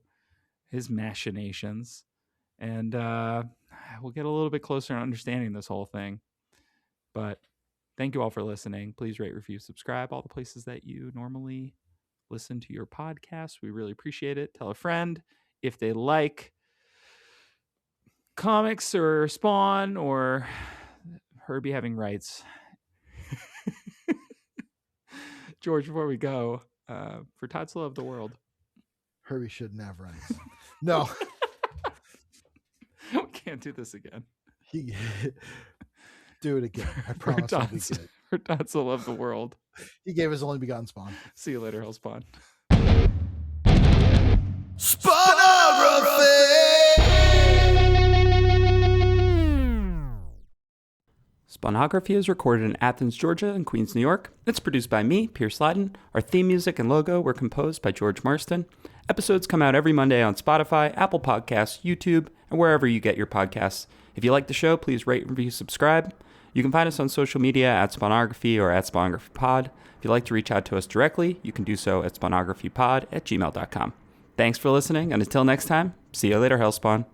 his machinations. And we'll get a little bit closer to understanding this whole thing. But thank you all for listening. Please rate, review, subscribe, all the places that you normally listen to your podcast. We really appreciate it. Tell a friend if they like comics or Spawn or Herbie having rights. George, before we go, for Todd's Love of the World, Herbie shouldn't have rights. No. We can't do this again. Do it again. I promise I'll be good. For Todd's Love of the World. He gave his only begotten Spawn. See you later, Hellspawn. Spawnography! Spawnography is recorded in Athens, Georgia, and Queens, New York. It's produced by me, Pierce Lyden. Our theme music and logo were composed by George Marston. Episodes come out every Monday on Spotify, Apple Podcasts, YouTube, and wherever you get your podcasts. If you like the show, please rate, review, subscribe. You can find us on social media at Spawnography or at SpawnographyPod. If you'd like to reach out to us directly, you can do so at spawnographypod@gmail.com. Thanks for listening, and until next time, see you later, Hellspawn.